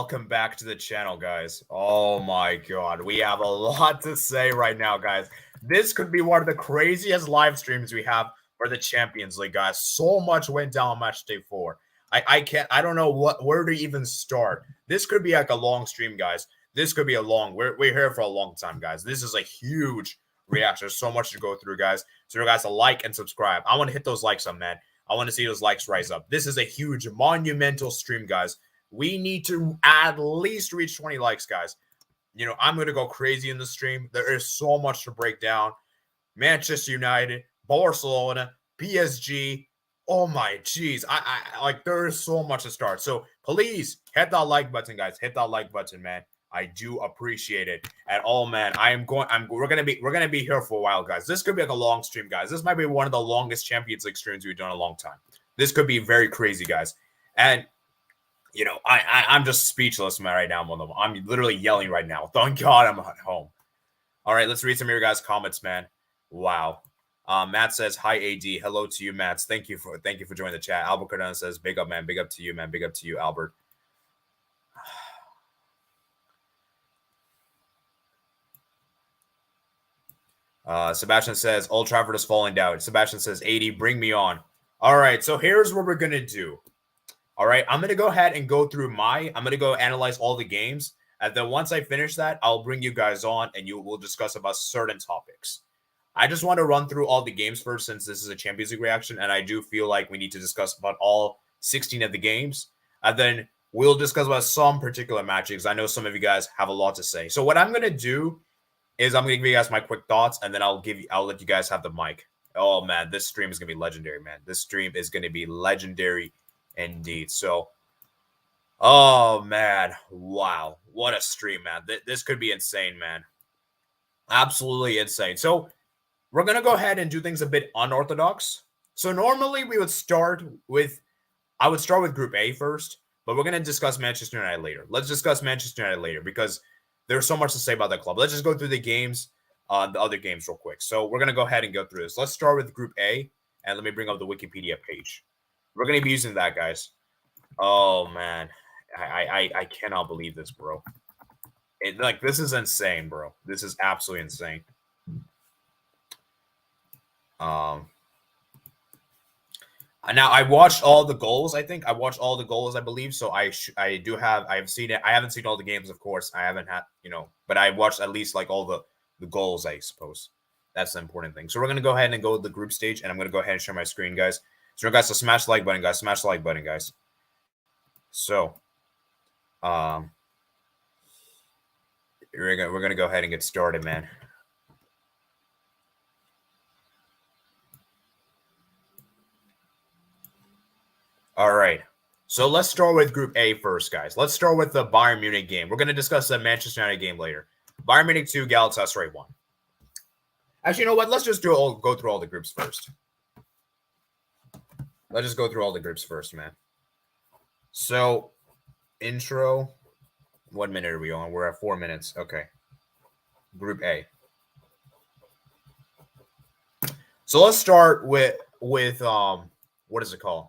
welcome back to the channel, guys. Oh my god, we have a lot to say right now, guys. This could be one of the craziest live streams we have for the Champions League, guys. So much went down on match day 4. I don't know where to even start. This could be like a long stream, guys. This could be a long. We're here for a long time, guys. This is a huge reaction. There's so much to go through, guys. So you guys to like and subscribe. I want to hit those likes up, man. I want to see those likes rise up. This is a huge, monumental stream, guys. We need to at least reach 20 likes, guys. You know, I'm going to go crazy in the stream. There is so much to break down. Manchester United, Barcelona, PSG. Oh my jeez. I like there is so much to start. So please hit that like button, guys. Hit that like button, man. I do appreciate it. And oh man, we're gonna be here for a while, guys. This could be like a long stream, guys. This might be one of the longest Champions League streams we've done in a long time. This could be very crazy, guys. And you know, I'm just speechless, man, right now. I'm literally yelling right now. Thank God I'm at home. All right, let's read some of your guys' comments, man. Wow. Matt says, hi, AD. Hello to you, Matt. Thank you for joining the chat. Albert Cardona says, big up, man. Big up to you, man. Big up to you, Albert. Sebastian says, Old Trafford is falling down. Sebastian says, AD, bring me on. All right, so here's what we're going to do. All right, I'm going to go ahead and go through I'm going to go analyze all the games. And then once I finish that, I'll bring you guys on and we'll discuss about certain topics. I just want to run through all the games first since this is a Champions League reaction. And I do feel like we need to discuss about all 16 of the games. And then we'll discuss about some particular matches. I know some of you guys have a lot to say. So what I'm going to do is I'm going to give you guys my quick thoughts. And then I'll let you guys have the mic. Oh, man, this stream is going to be legendary, man. This stream is going to be legendary. Indeed. So, oh man, wow, what a stream, man. This could be insane, man. Absolutely insane. So we're gonna go ahead and do things a bit unorthodox. So normally I would start with Group A first, but we're gonna discuss Manchester United later. Let's discuss Manchester United later because there's so much to say about that club. Let's just go through the games, the other games real quick. So we're gonna go ahead and go through this. Let's start with Group A, and let me bring up the Wikipedia page. We're going to be using that, guys. Oh, man. I cannot believe this, bro. This is insane, bro. This is absolutely insane. Now, I watched all the goals, I think. I watched all the goals, I believe. So I have seen it. I haven't seen all the games, of course. I haven't had, but I watched at least, like, all the goals, I suppose. That's the important thing. So we're going to go ahead and go to the group stage, and I'm going to go ahead and share my screen, guys. So, guys, so smash the like button, guys. Smash the like button, guys. So, we're gonna go ahead and get started, man. All right. So let's start with Group A first, guys. Let's start with the Bayern Munich game. We're gonna discuss the Manchester United game later. Bayern Munich 2, Galatasaray 1. Actually, you know what? Let's just go through all the groups first. Let's just go through all the groups first, man. So, intro. What minute are we on? We're at 4 minutes. Okay. Group A. So let's start with what is it called?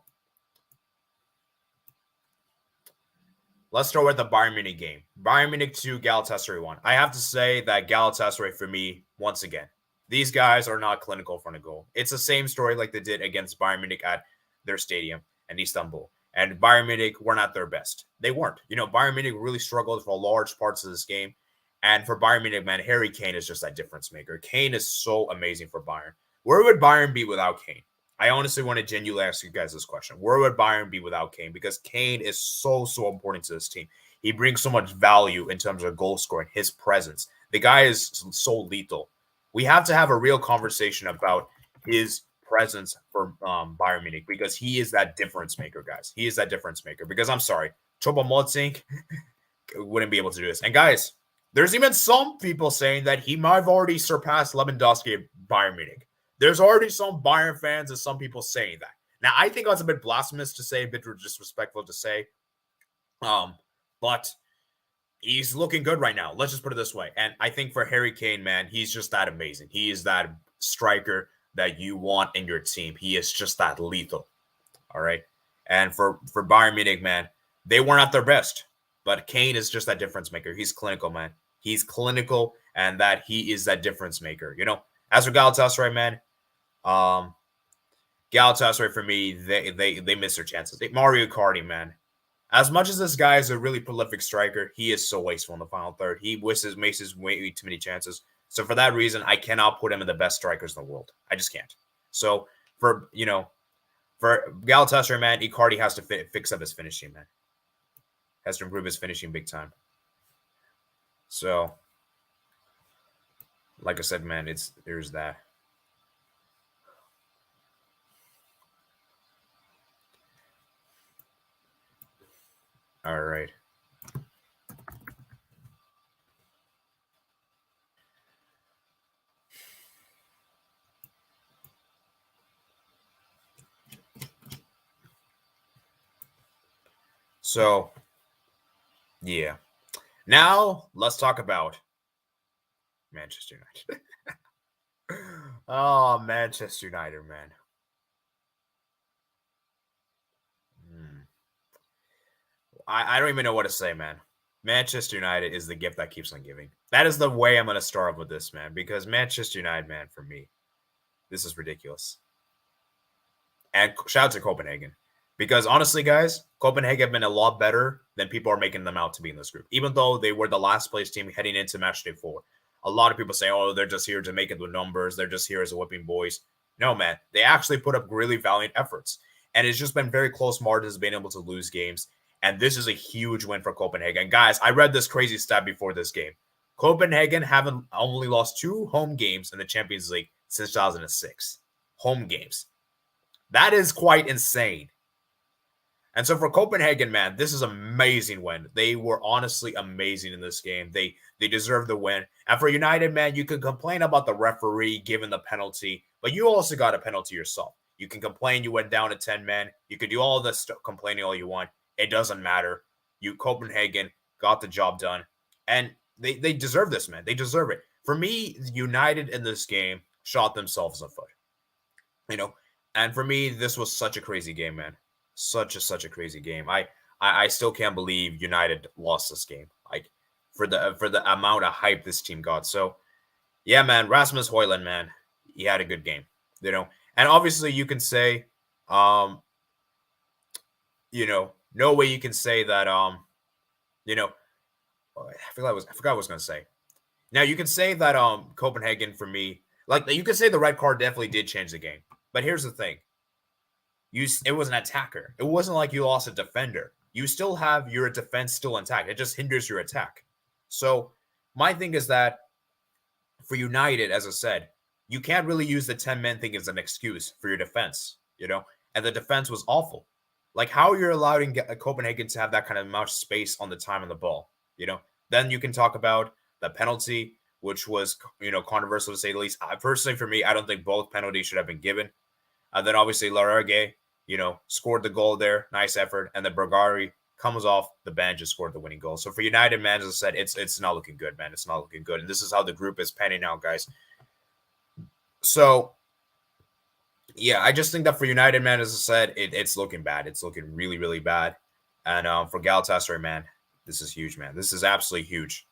Let's start with the Bayern Munich game. Bayern Munich 2, Galatasaray 1. I have to say that Galatasaray, for me, once again, these guys are not clinical front of goal. It's the same story like they did against Bayern Munich at their stadium in Istanbul. And Bayern Munich were not their best. They weren't. Bayern Munich really struggled for large parts of this game. And for Bayern Munich, man, Harry Kane is just that difference maker. Kane is so amazing for Bayern. Where would Bayern be without Kane? I honestly want to genuinely ask you guys this question. Where would Bayern be without Kane? Because Kane is so important to this team. He brings so much value in terms of goal scoring, his presence. The guy is so lethal. We have to have a real conversation about his presence for Bayern Munich because he is that difference maker, guys. He is that difference maker because I'm sorry, Choupo-Moting wouldn't be able to do this. And guys, there's even some people saying that he might have already surpassed Lewandowski at Bayern Munich. There's already some Bayern fans and some people saying that. Now, I think that's a bit blasphemous to say, a bit disrespectful to say. But he's looking good right now. Let's just put it this way. And I think for Harry Kane, man, he's just that amazing. He is that striker that you want in your team. He is just that lethal. All right. And for Bayern Munich, man, they weren't at their best. But Kane is just that difference maker. He's clinical, man. He's clinical, and that he is that difference maker. As for Galatasaray, man, Galatasaray for me, they miss their chances. Mario Cardi, man. As much as this guy is a really prolific striker, he is so wasteful in the final third. He misses way too many chances. So for that reason, I cannot put him in the best strikers in the world. I just can't. So for Galatasaray, man, Icardi has to fix up his finishing, man. Has to improve his finishing big time. So, like I said, man, there's that. All right. So, yeah. Now, let's talk about Manchester United. Oh, Manchester United, man. I don't even know what to say, man. Manchester United is the gift that keeps on giving. That is the way I'm going to start off with this, man, because Manchester United, man, for me, this is ridiculous. And shout out to Copenhagen. Because honestly, guys, Copenhagen have been a lot better than people are making them out to be in this group. Even though they were the last place team heading into match day 4. A lot of people say, oh, they're just here to make it with numbers. They're just here as a whipping boys. No, man. They actually put up really valiant efforts. And it's just been very close margins being able to lose games. And this is a huge win for Copenhagen. Guys, I read this crazy stat before this game. Copenhagen haven't only lost 2 home games in the Champions League since 2006. Home games. That is quite insane. And so for Copenhagen, man, this is an amazing win. They were honestly amazing in this game. They deserve the win. And for United, man, you can complain about the referee giving the penalty, but you also got a penalty yourself. You can complain you went down to 10 men. You could do all this complaining all you want. It doesn't matter. Copenhagen got the job done. And they deserve this, man. They deserve it. For me, United in this game shot themselves in the foot. And for me, this was such a crazy game, man. Such a crazy game. I still can't believe United lost this game. Like for the amount of hype this team got. So yeah, man, Rasmus Højlund, man, he had a good game. And obviously you can say, no way you can say that, I forgot what I was gonna say. Now you can say that Copenhagen for me, like you could say the red card definitely did change the game. But here's the thing. It was an attacker. It wasn't like you lost a defender. You still have your defense still intact. It just hinders your attack. So my thing is that for United, as I said, you can't really use the 10-man thing as an excuse for your defense, and the defense was awful. Like how you're allowing Copenhagen to have that kind of much space on the time of the ball, Then you can talk about the penalty, which was, controversial to say the least. Personally, for me, I don't think both penalties should have been given. And then obviously Larrage, scored the goal there. Nice effort. And then Bergari comes off the bench and scored the winning goal. So for United, man, as I said, it's not looking good, man. It's not looking good. And this is how the group is panning out, guys. So, yeah, I just think that for United, man, as I said, it's looking bad. It's looking really, really bad. And for Galatasaray, man, this is huge, man. This is absolutely huge.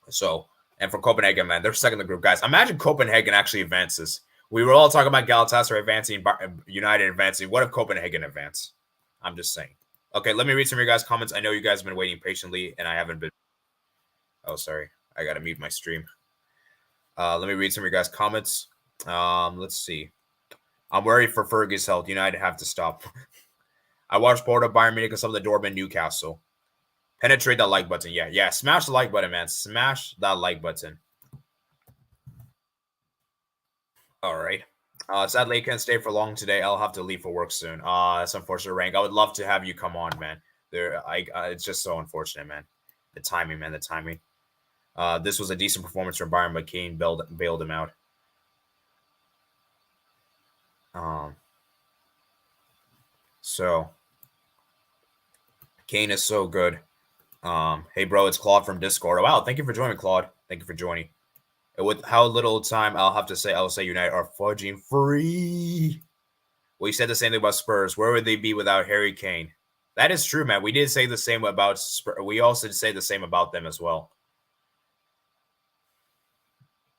So, and for Copenhagen, man, they're second in the group, guys. Imagine Copenhagen actually advances. We were all talking about Galatasaray advancing, United advancing. What if Copenhagen advance? I'm just saying. Okay, let me read some of your guys' comments. I know you guys have been waiting patiently, and I haven't been. Oh, sorry. I got to mute my stream. Let me read some of your guys' comments. Let's see. I'm worried for Fergie's health. United have to stop. I watched Porto, Bayern Munich, and some of the Dortmund, Newcastle. Penetrate that like button. Yeah. Smash the like button, man. Smash that like button. All right. Sadly, I can't stay for long today. I'll have to leave for work soon. That's unfortunate, Rank. I would love to have you come on, man. It's just so unfortunate, man. The timing, man. The timing. This was a decent performance from Bayern, but Kane bailed him out. So Kane is so good. Hey, bro, it's Claude from Discord. Oh, wow, thank you for joining, Claude. Thank you for joining. With how little time, I'll say United are fudging free. Well, you said the same thing about Spurs. Where would they be without Harry Kane? That is true, man. We did say the same about we also say the same about them as well.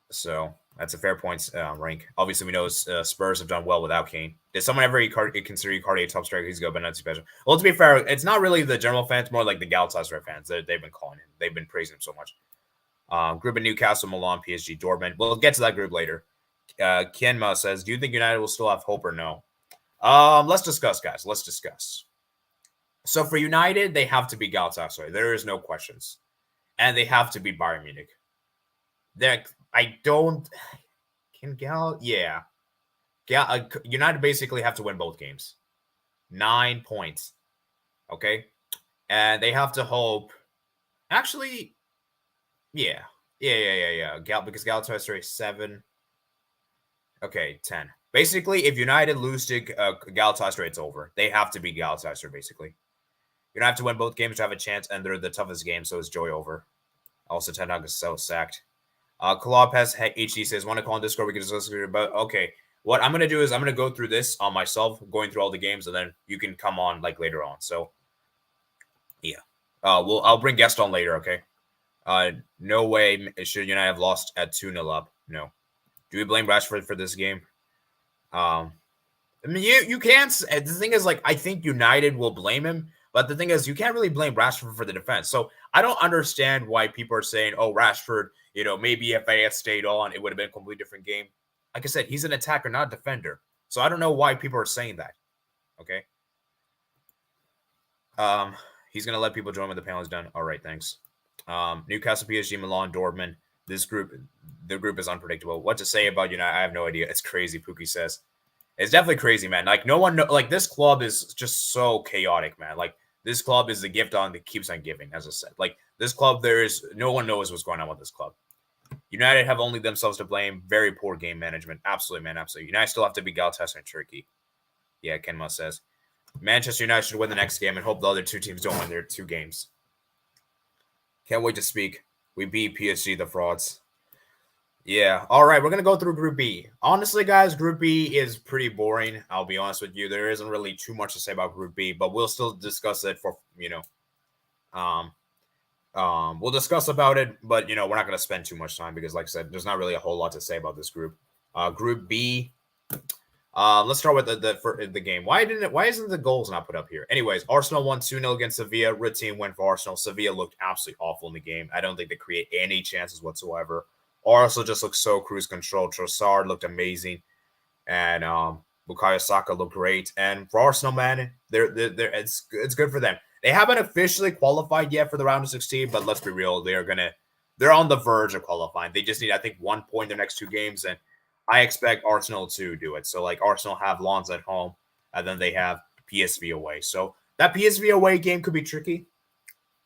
So that's a fair point, rank. Obviously, we know Spurs have done well without Kane. Did someone ever consider Icardi a top striker? He's good, but not special. Well, to be fair, it's not really the general fans, more like the Galatasaray fans. They've been calling him. They've been praising him so much. Group of Newcastle, Milan, PSG, Dortmund. We'll get to that group later. Kenma says, do you think United will still have hope or no? Let's discuss, guys. Let's discuss. So for United, they have to beat Galatasaray. There is no questions. And they have to beat Bayern Munich. United basically have to win both games. 9 points. Okay? And they have to hope. Actually, yeah. Because Galatasaray 7. Okay, 10. Basically, if United lose to Galatasaray, it's over. They have to beat Galatasaray, basically. You don't have to win both games to have a chance, and they're the toughest game, so it's joy over. Also, Ten Hag is so sacked. Kalopez HD says, want to call on Discord? We can discuss it, but okay. What I'm going to do is I'm going to go through this on myself, going through all the games, and then you can come on like later on. So, yeah. I'll bring guest on later, okay? No way should United have lost at 2-0 up. No. Do we blame Rashford for this game? I mean, you can't. The thing is, like, I think United will blame him, but the thing is, you can't really blame Rashford for the defense. So I don't understand why people are saying, oh, Rashford, maybe if I had stayed on, it would have been a completely different game. Like I said, he's an attacker, not a defender. So I don't know why people are saying that. Okay. He's going to let people join when the panel is done. All right, thanks. Newcastle, PSG, Milan, Dortmund. The group is unpredictable. What to say about United? I have no idea. It's crazy, Pookie says. It's definitely crazy, man. Like, no one like, this club is just so chaotic, man. Like, this club is the gift on that keeps on giving, as I said. Like, this club, no one knows what's going on with this club. United have only themselves to blame. Very poor game management. Absolutely, man. Absolutely. United still have to beat Galatasaray in Turkey. Yeah, Kenma says. Manchester United should win the next game and hope the other two teams don't win their 2 games. Can't wait to speak. We beat PSG, the frauds. Yeah. All right. We're going to go through Group B. Honestly, guys, Group B is pretty boring. I'll be honest with you. There isn't really too much to say about Group B, but we'll still discuss it for, we'll discuss about it, but, we're not going to spend too much time because, like I said, there's not really a whole lot to say about this group. Group B. Let's start with the game. Why isn't the goals not put up here? Anyways, Arsenal won 2-0 against Sevilla. Red team went for Arsenal. Sevilla looked absolutely awful in the game. I don't think they create any chances whatsoever. Arsenal just looked so cruise control. Trossard looked amazing, and Bukayo Saka looked great. And for Arsenal, man, it's good for them. They haven't officially qualified yet for the round of 16, but let's be real, they're on the verge of qualifying. They just need, I think, 1 point in their next 2 games, and I expect Arsenal to do it. So, like, Arsenal have Lens at home, and then they have PSV away. So that PSV away game could be tricky,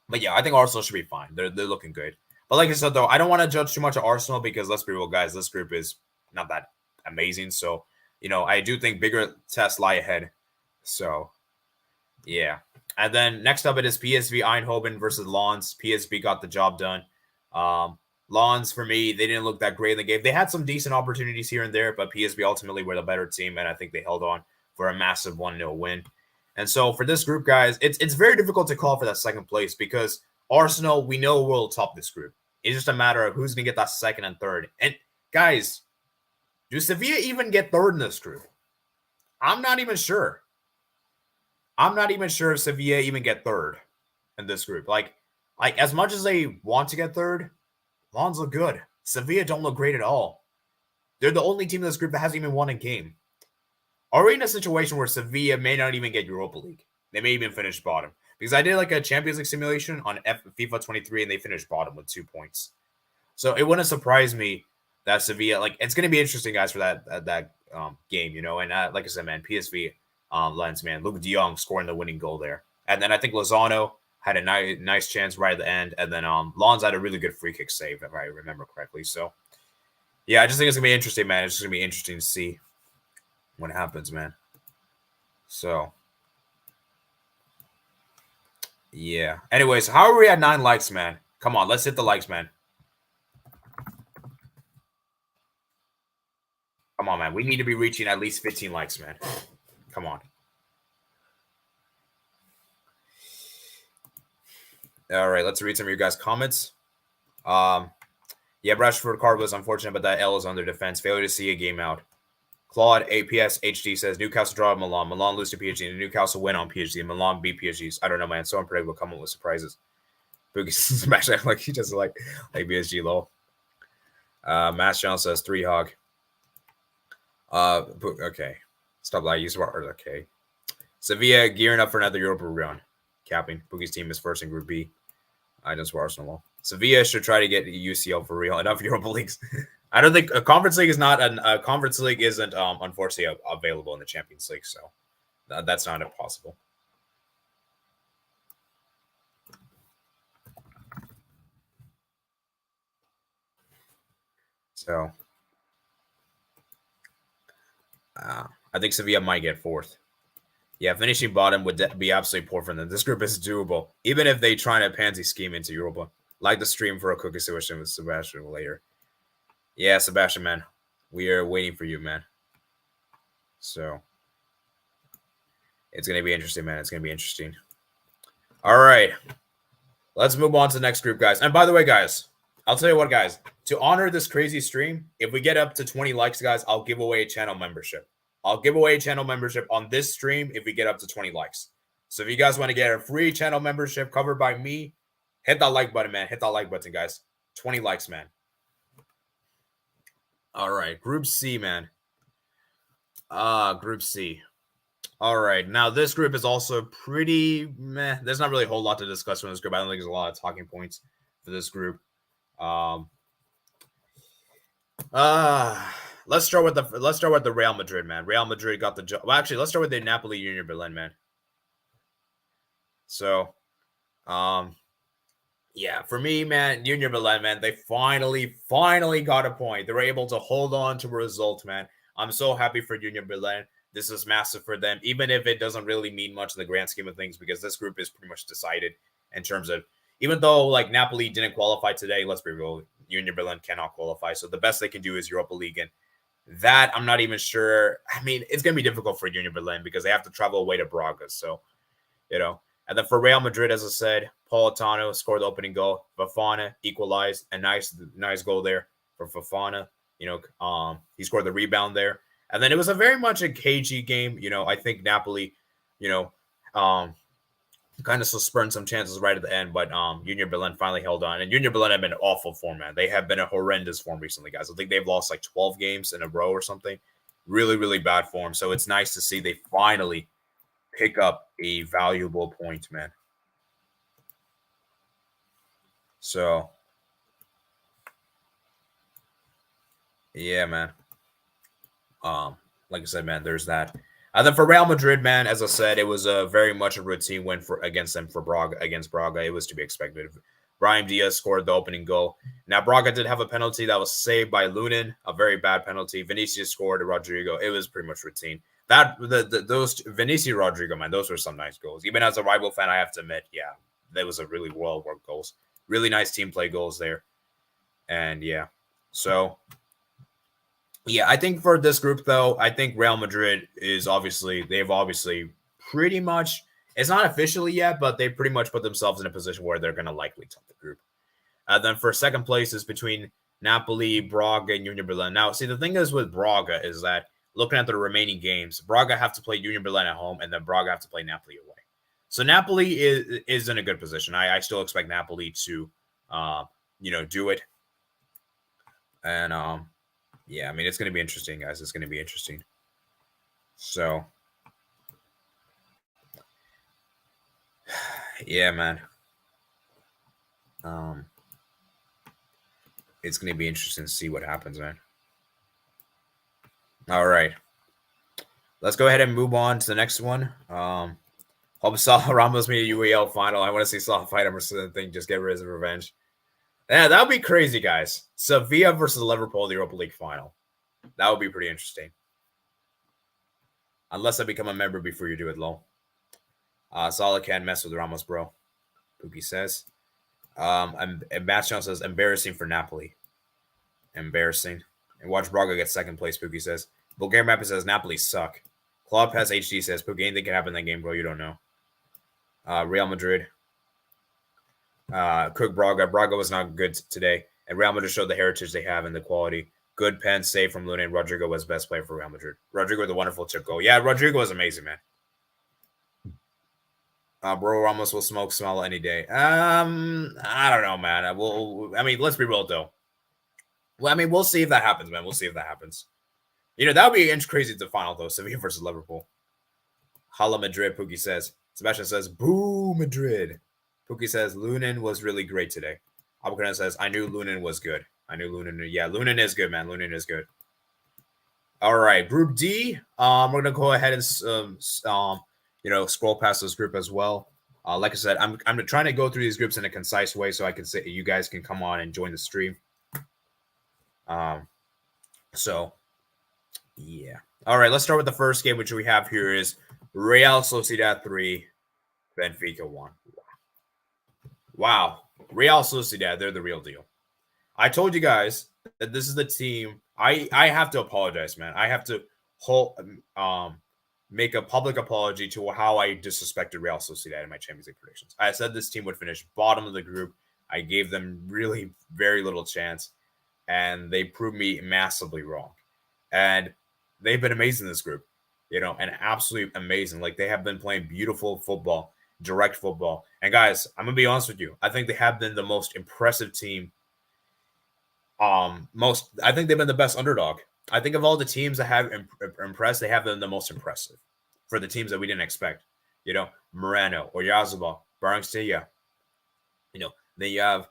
but yeah, I think Arsenal should be fine. They're looking good. But like I said, though, I don't want to judge too much of Arsenal because, let's be real, guys, this group is not that amazing. So, I do think bigger tests lie ahead. So, yeah. And then next up, it is PSV Eindhoven versus Lens. PSV got the job done. Lens, for me, they didn't look that great in the game. They had some decent opportunities here and there, but PSV ultimately were the better team, and I think they held on for a massive 1-0 win. And so for this group, guys, it's very difficult to call for that second place because Arsenal, we know, will top this group. It's just a matter of who's going to get that second and third. And, guys, do Sevilla even get third in this group? I'm not even sure. I'm not even sure if Sevilla even get third in this group. Like as much as they want to get third, Lens look good. Sevilla don't look great at all. They're the only team in this group that hasn't even won a game. Are we in a situation where Sevilla may not even get Europa League? They may even finish bottom. Because I did like a Champions League simulation on FIFA 23, and they finished bottom with 2 points. So it wouldn't surprise me that Sevilla, it's going to be interesting, guys, for that game, And like I said, man, PSV Lens, man, Luke de Jong scoring the winning goal there. And then I think Lozano had a nice chance right at the end. And then Lens had a really good free kick save, if I remember correctly. So, yeah, I just think it's going to be interesting, man. It's just going to be interesting to see what happens, man. So, yeah. Anyways, how are we at 9 likes, man? Come on, let's hit the likes, man. Come on, man. We need to be reaching at least 15 likes, man. Come on. All right, let's read some of your guys' comments. Yeah, Rashford card was unfortunate, but that L is under defense. Failure to see a game out. Claude APS HD says Newcastle draw Milan. Milan lose to PSG. And Newcastle win on PSG. And Milan beat PSG's. I don't know, man. So unpredictable. Come up with surprises. Boogie smash like he doesn't like PSG low. Mass John says 3 hog. Okay. Stop lying. Use smart. Okay. Sevilla gearing up for another Europa run. Capping. Boogie's team is first in Group B. I just for Arsenal. Sevilla should try to get UCL for real. Enough Europa leagues. I don't think a conference league is not a conference league isn't unfortunately available in the Champions League, so that's not impossible. So I think Sevilla might get 4th. Yeah, finishing bottom would be absolutely poor for them. This group is doable, even if they try to pansy scheme into Europa, like the stream for a cookie situation with Sebastian later. Yeah, Sebastian, man, we are waiting for you, man. So it's gonna be interesting, man. It's gonna be interesting. All right, let's move on to the next group, guys. And by the way, guys, I'll tell you what, guys. To honor this crazy stream, if we get up to 20 likes, guys, I'll give away a channel membership. I'll give away a channel membership on this stream if we get up to 20 likes. So if you guys want to get a free channel membership covered by me, hit that like button, man. Hit that like button, guys. 20 likes, man. All right. Group C, man. Group C. All right. Now, this group is also pretty meh. There's not really a whole lot to discuss from this group. I don't think there's a lot of talking points for this group. Let's start with the Real Madrid, man. Real Madrid got the job. Well, actually, let's start with the Napoli Union Berlin, man. So, yeah, for me, man, Union Berlin, man, they finally got a point. They were able to hold on to a result, man. I'm so happy for Union Berlin. This is massive for them, even if it doesn't really mean much in the grand scheme of things, because this group is pretty much decided in terms of, even though like Napoli didn't qualify today, let's be real, Union Berlin cannot qualify. So the best they can do is Europa League. And that, I'm not even sure. I mean, it's going to be difficult for Union Berlin because they have to travel away to Braga. So, you know. And then for Real Madrid, as I said, Politano scored the opening goal. Fofana equalized. A nice goal there for Fofana. You know, he scored the rebound there. And then it was a very much a cagey game. You know, I think Napoli, you know, kind of spurned some chances right at the end, but Union Berlin finally held on. And Union Berlin have been in awful form, man. They have been in horrendous form recently, guys. I think they've lost like 12 games in a row or something. Really, really bad form. So it's nice to see they finally pick up a valuable point, man. So, yeah, man. Like I said, man, there's that. And then for Real Madrid, man, as I said, it was a very much a routine win against Braga. It was to be expected. Brahim Diaz scored the opening goal. Now, Braga did have a penalty that was saved by Lunin, a very bad penalty. Vinicius scored, Rodrigo. It was pretty much routine. Those Vinicius, Rodrigo, man, those were some nice goals. Even as a rival fan, I have to admit, yeah, that was a really well worked goals. Really nice team play goals there. And yeah, so yeah, I think for this group, though, I think Real Madrid they've obviously pretty much, it's not officially yet, but they pretty much put themselves in a position where they're going to likely top the group. Then for second place is between Napoli, Braga, and Union Berlin. Now, see, the thing is with Braga is that looking at the remaining games, Braga have to play Union Berlin at home, and then Braga have to play Napoli away. So Napoli is in a good position. I still expect Napoli to, do it. And, yeah, I mean, it's going to be interesting, guys. It's going to be interesting. So, yeah, man. It's going to be interesting to see what happens, man. All right. Let's go ahead and move on to the next one. Hope Salah Ramos meet a UEL final. I want to see Salah fight him or something. Just get rid of his revenge. Yeah, that would be crazy, guys. Sevilla versus Liverpool in the Europa League final. That would be pretty interesting. Unless I become a member before you do it, lol. Salah can't mess with Ramos, bro. Pookie says. And Bastian says, embarrassing for Napoli. Embarrassing. And watch Braga get second place, Pookie says. Bulgarian Mappa says, Napoli suck. Claude Pass HD says, Pookie, anything can happen in that game, bro. You don't know. Real Madrid. Cook Braga. Braga was not good today. And Real Madrid showed the heritage they have and the quality. Good pen save from Luna, and Rodrigo was best player for Real Madrid. Rodrigo, the wonderful chip goal. Yeah, Rodrigo was amazing, man. Bro, Ramos will smoke smell any day. I don't know, man. I mean, let's be real though. Well, I mean, we'll see if that happens, man. We'll see if that happens. That would be crazy to the final though. Sevilla versus Liverpool. Hala Madrid, Pookie says. Sebastian says, boo Madrid. Pookie says, Lunin was really great today. Albuquerque says, I knew Lunin was good. Yeah, Lunin is good, man. Lunin is good. All right, Group D. We're gonna go ahead and scroll past this group as well. Like I said, I'm trying to go through these groups in a concise way so I can say you guys can come on and join the stream. So yeah. All right, let's start with the first game, which we have here is Real Sociedad 3, Benfica 1. Wow. Real Sociedad, they're the real deal. I told you guys that this is the team. I have to apologize, man. I have to make a public apology to how I disrespected Real Sociedad in my Champions League predictions. I said this team would finish bottom of the group. I gave them really very little chance, and they proved me massively wrong. And they've been amazing in this group, and absolutely amazing. Like, they have been playing beautiful football, direct football. And guys, I'm gonna be honest with you. I think they have been the most impressive team. I think they've been the best underdog. I think of all the teams that have impressed, they have been the most impressive for the teams that we didn't expect. Moreno, Oyarzabal, Barranquilla. Then you have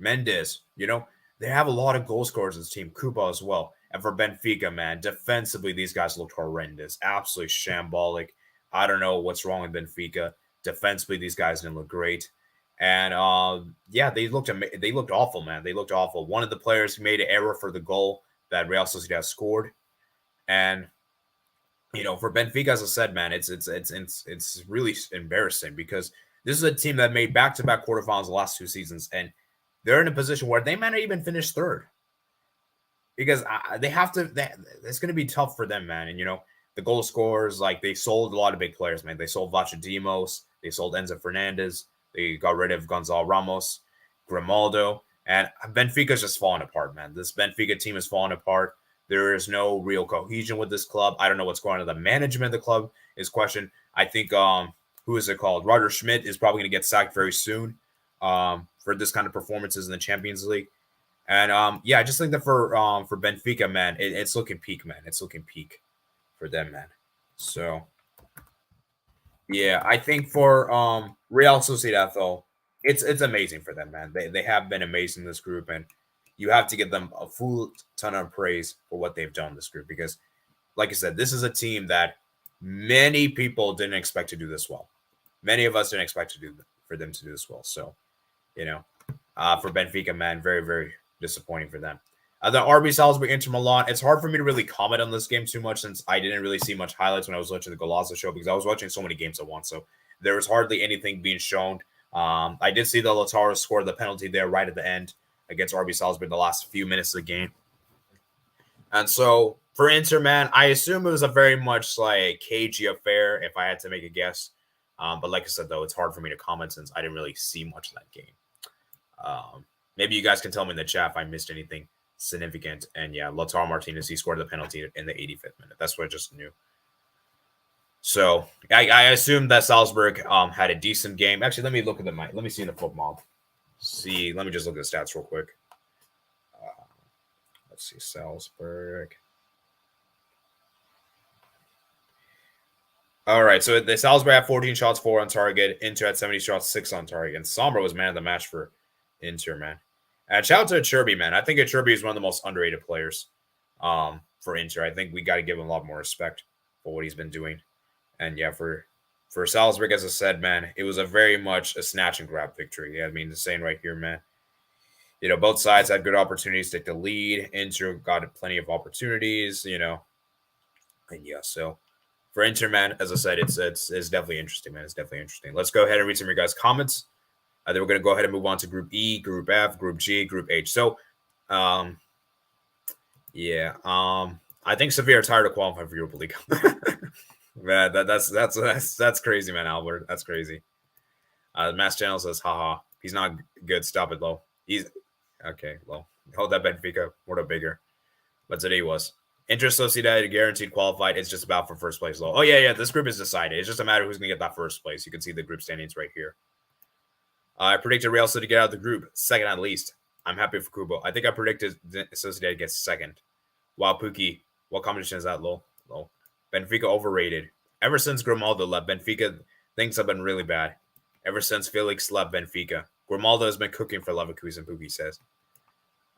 Mendes. They have a lot of goal scorers in this team. Kuba as well. And for Benfica, man, defensively, these guys looked horrendous. Absolutely shambolic. I don't know what's wrong with Benfica. Defensively, these guys didn't look great. And they looked awful, man. They looked awful. One of the players made an error for the goal that Real Sociedad scored. And for Benfica, as I said, man, it's really embarrassing because this is a team that made back-to-back quarterfinals the last 2 seasons, and they're in a position where they might not even finish third because they have to. It's going to be tough for them, man. And the goal scorers, like, they sold a lot of big players, man. They sold Vachadimos, they sold Enzo Fernandez. They got rid of Gonzalo Ramos, Grimaldo, and Benfica's just falling apart, man. This Benfica team is falling apart. There is no real cohesion with this club. I don't know what's going on. The management of the club is questioned. I think, who is it called? Roger Schmidt is probably going to get sacked very soon for this kind of performances in the Champions League. And, I just think that for Benfica, man, it's looking peak, man. It's looking peak for them, man. So, yeah, I think for Real Sociedad, though, it's amazing for them, man. They have been amazing in this group, and you have to give them a full ton of praise for what they've done in this group because, like I said, this is a team that many people didn't expect to do this well. Many of us didn't expect for them to do this well. So, for Benfica, man, very, very disappointing for them. The RB Salzburg Inter Milan. It's hard for me to really comment on this game too much since I didn't really see much highlights when I was watching the Golazo show because I was watching so many games at once. So there was hardly anything being shown. I did see the Lautaro score the penalty there right at the end against RB Salzburg the last few minutes of the game. And so for Inter, man, I assume it was a very much like cagey affair if I had to make a guess. But like I said, though, it's hard for me to comment since I didn't really see much of that game. Maybe you guys can tell me in the chat if I missed anything significant. And yeah, Lautaro Martinez, he scored the penalty in the 85th minute. That's what I just knew. So I assume that Salzburg had a decent game. Actually, let me look at let me see in the football. Let me just look at the stats real quick. Let's see, Salzburg. All right, so the Salzburg had 14 shots, 4 on target. Inter had 70 shots, 6 on target. And Sombra was man of the match for Inter, man. And shout out to Cherby, man. I think Cherby is one of the most underrated players for Inter. I think we got to give him a lot more respect for what he's been doing. And yeah, for Salzburg, as I said, man, it was a very much a snatch and grab victory. Yeah, I mean, the saying right here, man. Both sides had good opportunities to take the lead. Inter got plenty of opportunities, And yeah, so for Inter, man, as I said, it's definitely interesting, man. It's definitely interesting. Let's go ahead and read some of your guys' comments. Then we're going to go ahead and move on to Group E, Group F, Group G, Group H. So, I think Sevilla are tired of qualifying for Europa League. Man, that's crazy, man, Albert. That's crazy. Mass Channel says, haha, he's not good. Stop it, Low. He's okay, Low. Hold that Benfica. What a bigger. But today was. Inter Sociedad guaranteed qualified. It's just about for first place, Low. Oh, yeah. This group is decided. It's just a matter of who's going to get that first place. You can see the group standings right here. I predicted Real Sociedad to get out of the group, second at least. I'm happy for Kubo. I think I predicted Sociedad gets second. Wow, Pookie. What competition is that, Low? Benfica overrated. Ever since Grimaldo left, Benfica, things have been really bad. Ever since Felix left Benfica. Grimaldo has been cooking for Leverkusen, Pookie says.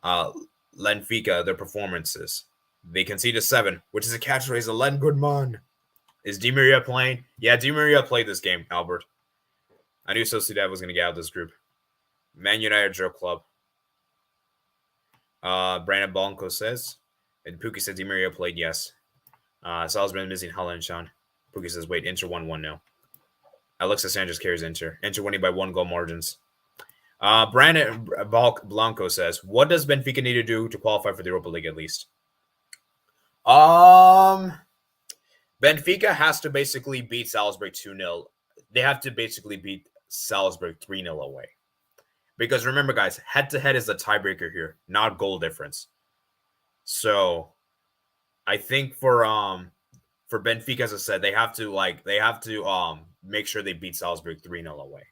Benfica, their performances. They conceded 7, which is a catchphrase of Len Goodman. Is Di Maria playing? Yeah, Di Maria played this game, Albert. I knew Sociedad was going to get out of this group. Man United Drill Club. Brandon Blanco says. And Pookie said Di Maria played, yes. Sal's been missing Holland, Sean. Pookie says, wait, Inter 1-1 now. Alexis Sanchez carries Inter. Inter winning by 1 goal margins. Brandon Blanco says, what does Benfica need to do to qualify for the Europa League at least? Benfica has to basically beat Salzburg 2-0. They have to basically beat Salzburg 3-0 away. Because remember, guys, head-to-head is the tiebreaker here, not goal difference. So I think for Benfica, as I said, they have to make sure they beat Salzburg 3-0 away,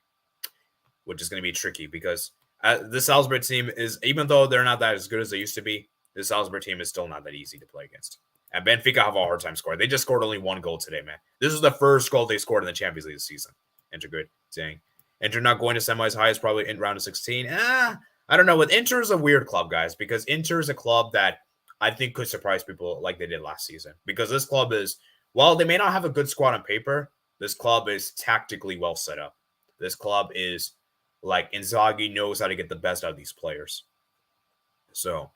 which is going to be tricky because the Salzburg team is, even though they're not that as good as they used to be, the Salzburg team is still not that easy to play against. And Benfica have a hard time scoring. They just scored only 1 goal today, man. This is the first goal they scored in the Champions League this season. Inter good. Dang. Inter not going to semis high is probably in round of 16. I don't know. With Inter is a weird club, guys, because Inter is a club that I think could surprise people like they did last season. Because this club is, while they may not have a good squad on paper, this club is tactically well set up. This club is like Inzaghi knows how to get the best out of these players. So,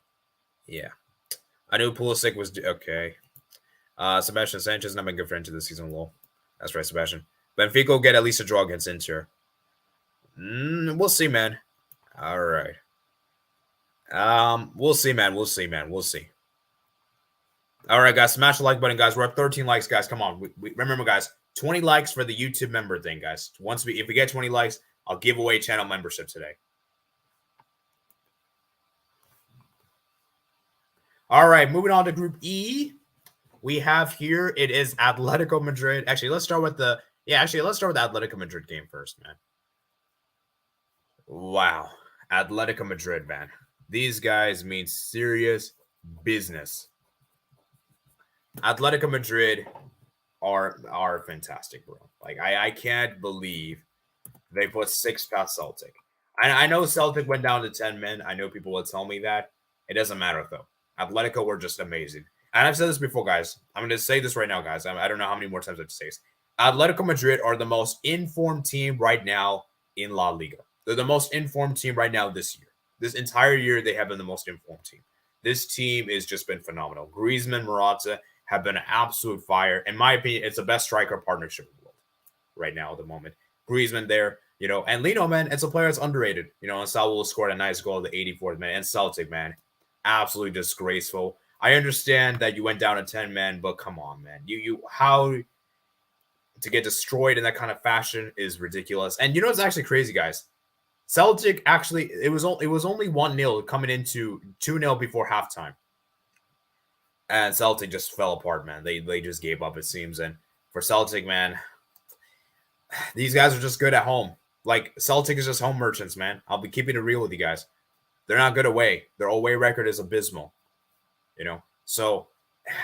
yeah. I knew Pulisic was okay. Sebastian Sanchez not been good for Inter this season. Lol. That's right, Sebastian. Benfica will get at least a draw against Inter. We'll see, man. All right. We'll see, man. We'll see. All right, guys. Smash the like button, guys. We're at 13 likes, guys. Come on. We remember, guys. 20 likes for the YouTube member thing, guys. If we get 20 likes, I'll give away channel membership today. All right, moving on to Group E. We have here, it is Atletico Madrid. Actually, let's start with the Atletico Madrid game first, man. Wow. Atletico Madrid, man. These guys mean serious business. Atletico Madrid are fantastic, bro. Like, I can't believe they put 6 past Celtic. I know Celtic went down to 10 men. I know people will tell me that. It doesn't matter, though. Atletico were just amazing. And I've said this before, guys. I'm going to say this right now, guys. I don't know how many more times I have to say this. Atletico Madrid are the most informed team right now in La Liga. They're the most informed team right now this year. This entire year, they have been the most informed team. This team has just been phenomenal. Griezmann, Morata have been an absolute fire. In my opinion, it's the best striker partnership in the world right now at the moment. Griezmann there, and Lino, man, it's a player that's underrated. And Saul scored a nice goal at the 84th minute. And Celtic, man, absolutely disgraceful. I understand that you went down to 10 men, but come on, man. How to get destroyed in that kind of fashion is ridiculous. And it's actually crazy, guys. Celtic actually, it was only 1-0 coming into 2-0 before halftime. And Celtic just fell apart, man. They just gave up, it seems. And for Celtic, man, these guys are just good at home. Like, Celtic is just home merchants, man. I'll be keeping it real with you guys. They're not good away. Their away record is abysmal. So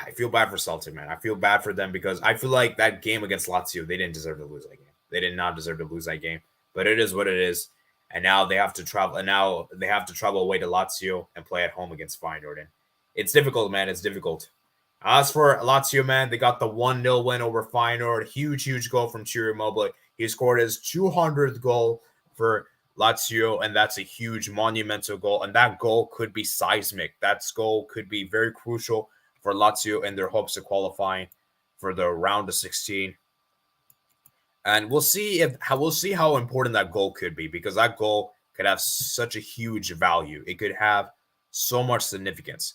I feel bad for Celtic, man. I feel bad for them because I feel like that game against Lazio, they didn't deserve to lose that game. They did not deserve to lose that game. But it is what it is. And now they have to travel. And now they have to travel away to Lazio and play at home against Feyenoord. And it's difficult, man. It's difficult. As for Lazio, man, they got the 1-0 win over Feyenoord. Huge goal from Ciro Immobile. He scored his 200th goal for Lazio, and that's a huge monumental goal. And that goal could be seismic. That goal could be very crucial for Lazio and their hopes of qualifying for the round of 16. And we'll see how important that goal could be, because that goal could have such a huge value. It could have so much significance.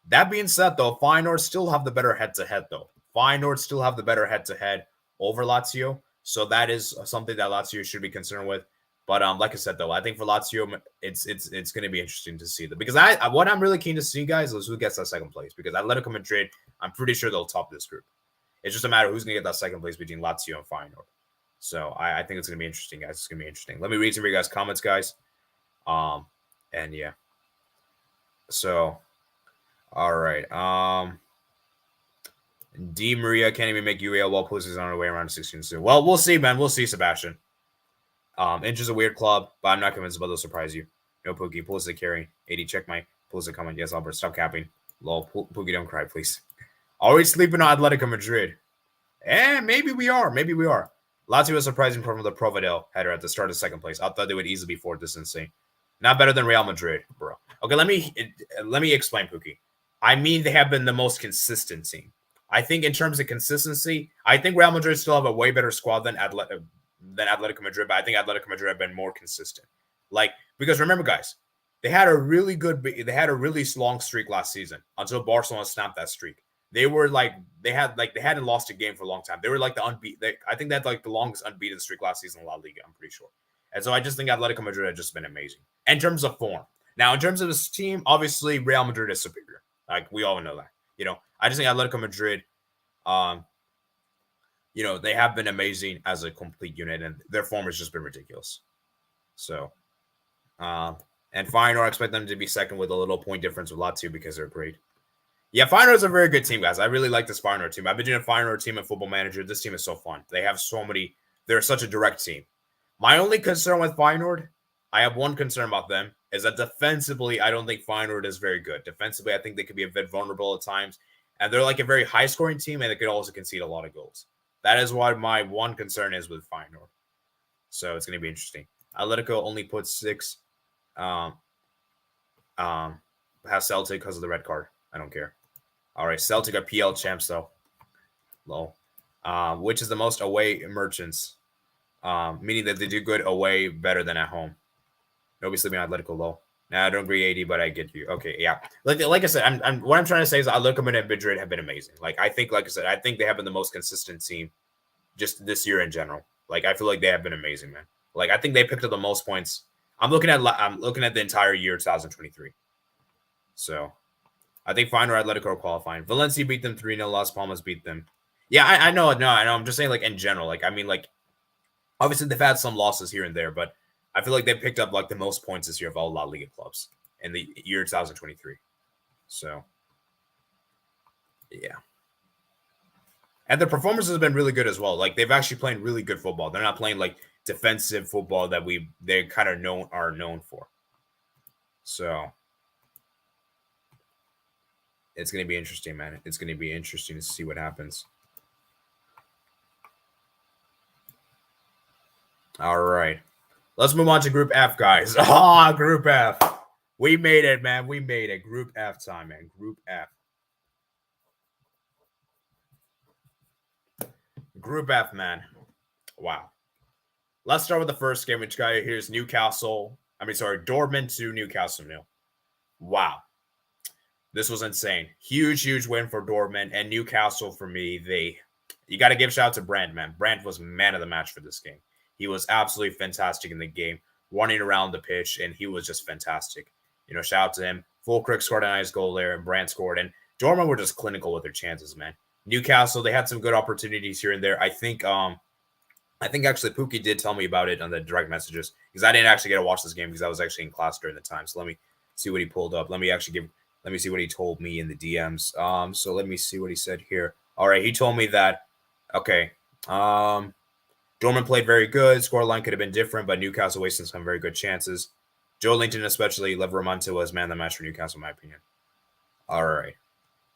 That being said, though, Feyenoord still have the better head-to-head, though. Feyenoord still have the better head-to-head over Lazio. So that is something that Lazio should be concerned with. But like I said, though, I think for Lazio, it's going to be interesting to see them because what I'm really keen to see, guys, is who gets that second place because Atletico Madrid, I'm pretty sure they'll top this group. It's just a matter of who's going to get that second place between Lazio and Feyenoord. So I think it's going to be interesting, guys. It's going to be interesting. Let me read some of your guys' comments, guys. And yeah. So, all right. D. Maria can't even make UAL while Policies on her way around 16 soon. Well, we'll see, man. We'll see, Sebastian. Inch is a weird club, but I'm not convinced about they'll surprise you. No, Pookie. Pulls the carry. 80, check my pulls the comment. Yes, Albert. Stop capping. Lol. Pookie, don't cry, please. Always sleeping on Atletico Madrid. Maybe we are. Maybe we are. Lazio was surprising from the Provedel header at the start of second place. I thought they would easily be fourth. This is insane. Not better than Real Madrid, bro. Okay, let me explain, Pookie. I mean, they have been the most consistent team. I think in terms of consistency, I think Real Madrid still have a way better squad than Atletico Madrid, but I think Atletico Madrid have been more consistent. Because remember, guys, they had a really long streak last season until Barcelona snapped that streak. They hadn't lost a game for a long time. They were like I think they had like the longest unbeaten streak last season in La Liga, I'm pretty sure. And so I just think Atletico Madrid have just been amazing in terms of form. Now, in terms of this team, obviously Real Madrid is superior. Like we all know that. I just think Atletico Madrid, they have been amazing as a complete unit, and their form has just been ridiculous. So, and Feyenoord, I expect them to be second with a little point difference with Lazio because they're great. Yeah, Feyenoord is a very good team, guys. I really like this Feyenoord team. I've been doing a Feyenoord team in Football Manager. This team is so fun. They have they're such a direct team. My only concern with Feyenoord, I have one concern about them, is that defensively, I don't think Feyenoord is very good. Defensively, I think they could be a bit vulnerable at times. And they're like a very high-scoring team, and they could also concede a lot of goals. That is what my one concern is with Feyenoord. So it's going to be interesting. Atletico only put 6. Has Celtic because of the red card. I don't care. All right, Celtic are PL champs, though. Low. Which is the most away merchants, meaning that they do good away better than at home. Nobody sleeping on Atletico low. Nah, I don't agree 80, but I get you. Okay, yeah. Like I said, what I'm trying to say is Atletico Madrid have been amazing. I think they have been the most consistent team just this year in general. I feel like they have been amazing, man. I think they picked up the most points. I'm looking at the entire year 2023. So I think Feyenoord Atletico are qualifying. Valencia beat them 3-0. Las Palmas beat them. Yeah, I know. No, I know. I'm just saying, in general. Obviously they've had some losses here and there, but I feel like they picked up the most points this year of all La Liga clubs in the year 2023. So, yeah. And their performances have been really good as well. They've actually played really good football. They're not playing defensive football that they kind of are known for. So it's going to be interesting, man. It's going to be interesting to see what happens. All right. Let's move on to Group F, guys. Group F. We made it, man. We made it. Group F time, man. Group F. Group F, man. Wow. Let's start with the first game, which here's Dortmund to Newcastle 0. Wow. This was insane. Huge win for Dortmund and Newcastle for me. You got to give shout out to Brandt, man. Brandt was man of the match for this game. He was absolutely fantastic in the game, running around the pitch, and he was just fantastic. Shout out to him. Fulkrug scored a nice goal there, and Brandt scored. And Dortmund were just clinical with their chances, man. Newcastle, they had some good opportunities here and there. I think actually Pookie did tell me about it on the direct messages because I didn't actually get to watch this game because I was actually in class during the time. So let me see what he pulled up. Let me see what he told me in the DMs. So let me see what he said here. All right, he told me that, okay, Dortmund played very good. Scoreline could have been different, but Newcastle wasted some very good chances. Joe Linton, especially, Livramento was man of the match for Newcastle, in my opinion. All right.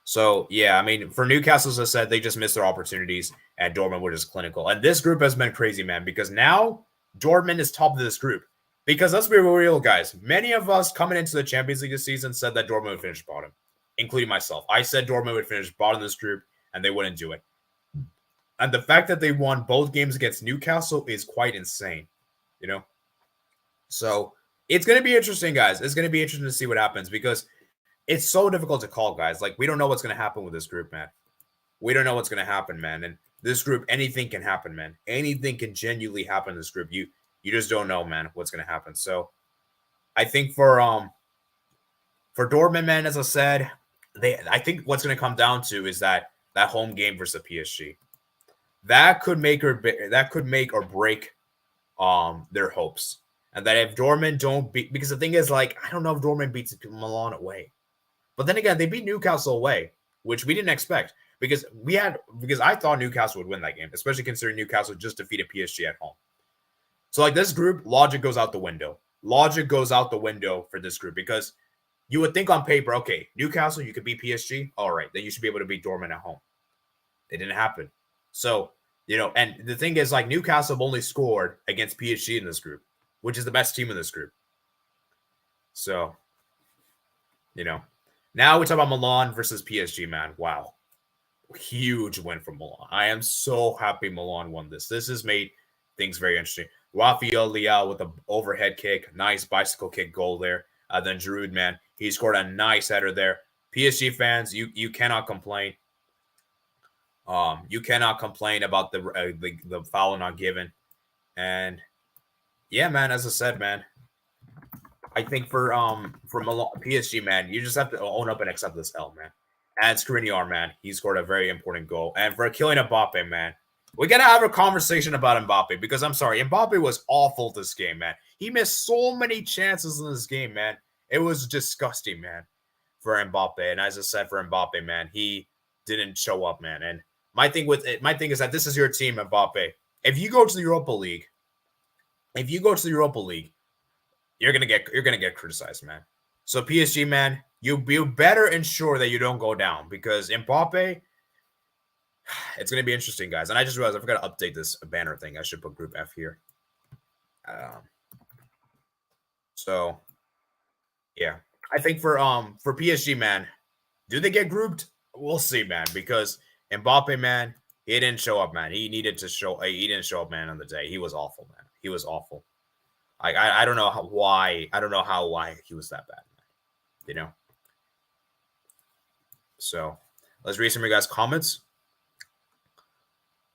So, yeah, I mean, for Newcastle, as I said, they just missed their opportunities, and Dortmund were just clinical. And this group has been crazy, man, because now Dortmund is top of this group. Because let's be real, guys. Many of us coming into the Champions League this season said that Dortmund would finish bottom, including myself. I said Dortmund would finish bottom of this group, and they wouldn't do it. And the fact that they won both games against Newcastle is quite insane, So it's going to be interesting, guys. It's going to be interesting to see what happens because it's so difficult to call, guys. We don't know what's going to happen with this group, man. We don't know what's going to happen, man. And this group, anything can happen, man. Anything can genuinely happen in this group. You You just don't know, man, what's gonna happen. So I think for Dortmund, man, as I said, I think what's gonna come down to is that home game versus the PSG. That could make or break their hopes. And that if Dortmund don't beat, because the thing is, like, I don't know if Dortmund beats Milan away. But then again, they beat Newcastle away, which we didn't expect because I thought Newcastle would win that game, especially considering Newcastle just defeated PSG at home. So like this group, logic goes out the window. Logic goes out the window for this group because you would think on paper, okay, Newcastle, you could beat PSG. All right, then you should be able to beat Dortmund at home. It didn't happen. So, and the thing is, like, Newcastle only scored against PSG in this group, which is the best team in this group. So, now we talk about Milan versus PSG, man. Wow. Huge win for Milan. I am so happy Milan won this. This has made things very interesting. Rafael Leao with an overhead kick. Nice bicycle kick goal there. Then Giroud, man, he scored a nice header there. PSG fans, you cannot complain. You cannot complain about the foul not given. And yeah, man, as I said, man, I think for Milan, PSG, man, you just have to own up and accept this L, man. And Skriniar, man, he scored a very important goal. And for killing Mbappe, man, we got to have a conversation about Mbappe because I'm sorry, Mbappe was awful this game, man. He missed so many chances in this game, man. It was disgusting, man, for Mbappe. And as I said, for Mbappe, man, he didn't show up, man. And my thing is that this is your team, Mbappe. If you go to the Europa League, you're gonna get criticized, man. So PSG, man, you better ensure that you don't go down because Mbappe, it's gonna be interesting, guys. And I just realized I forgot to update this banner thing. I should put Group F here. So yeah, I think for PSG, man, do they get grouped? We'll see, man, because Mbappe, man, he didn't show up, man. He needed to show. He didn't show up, man, on the day. He was awful, man. He was awful. I don't know why. I don't know why he was that bad, man. So let's read some of you guys' comments.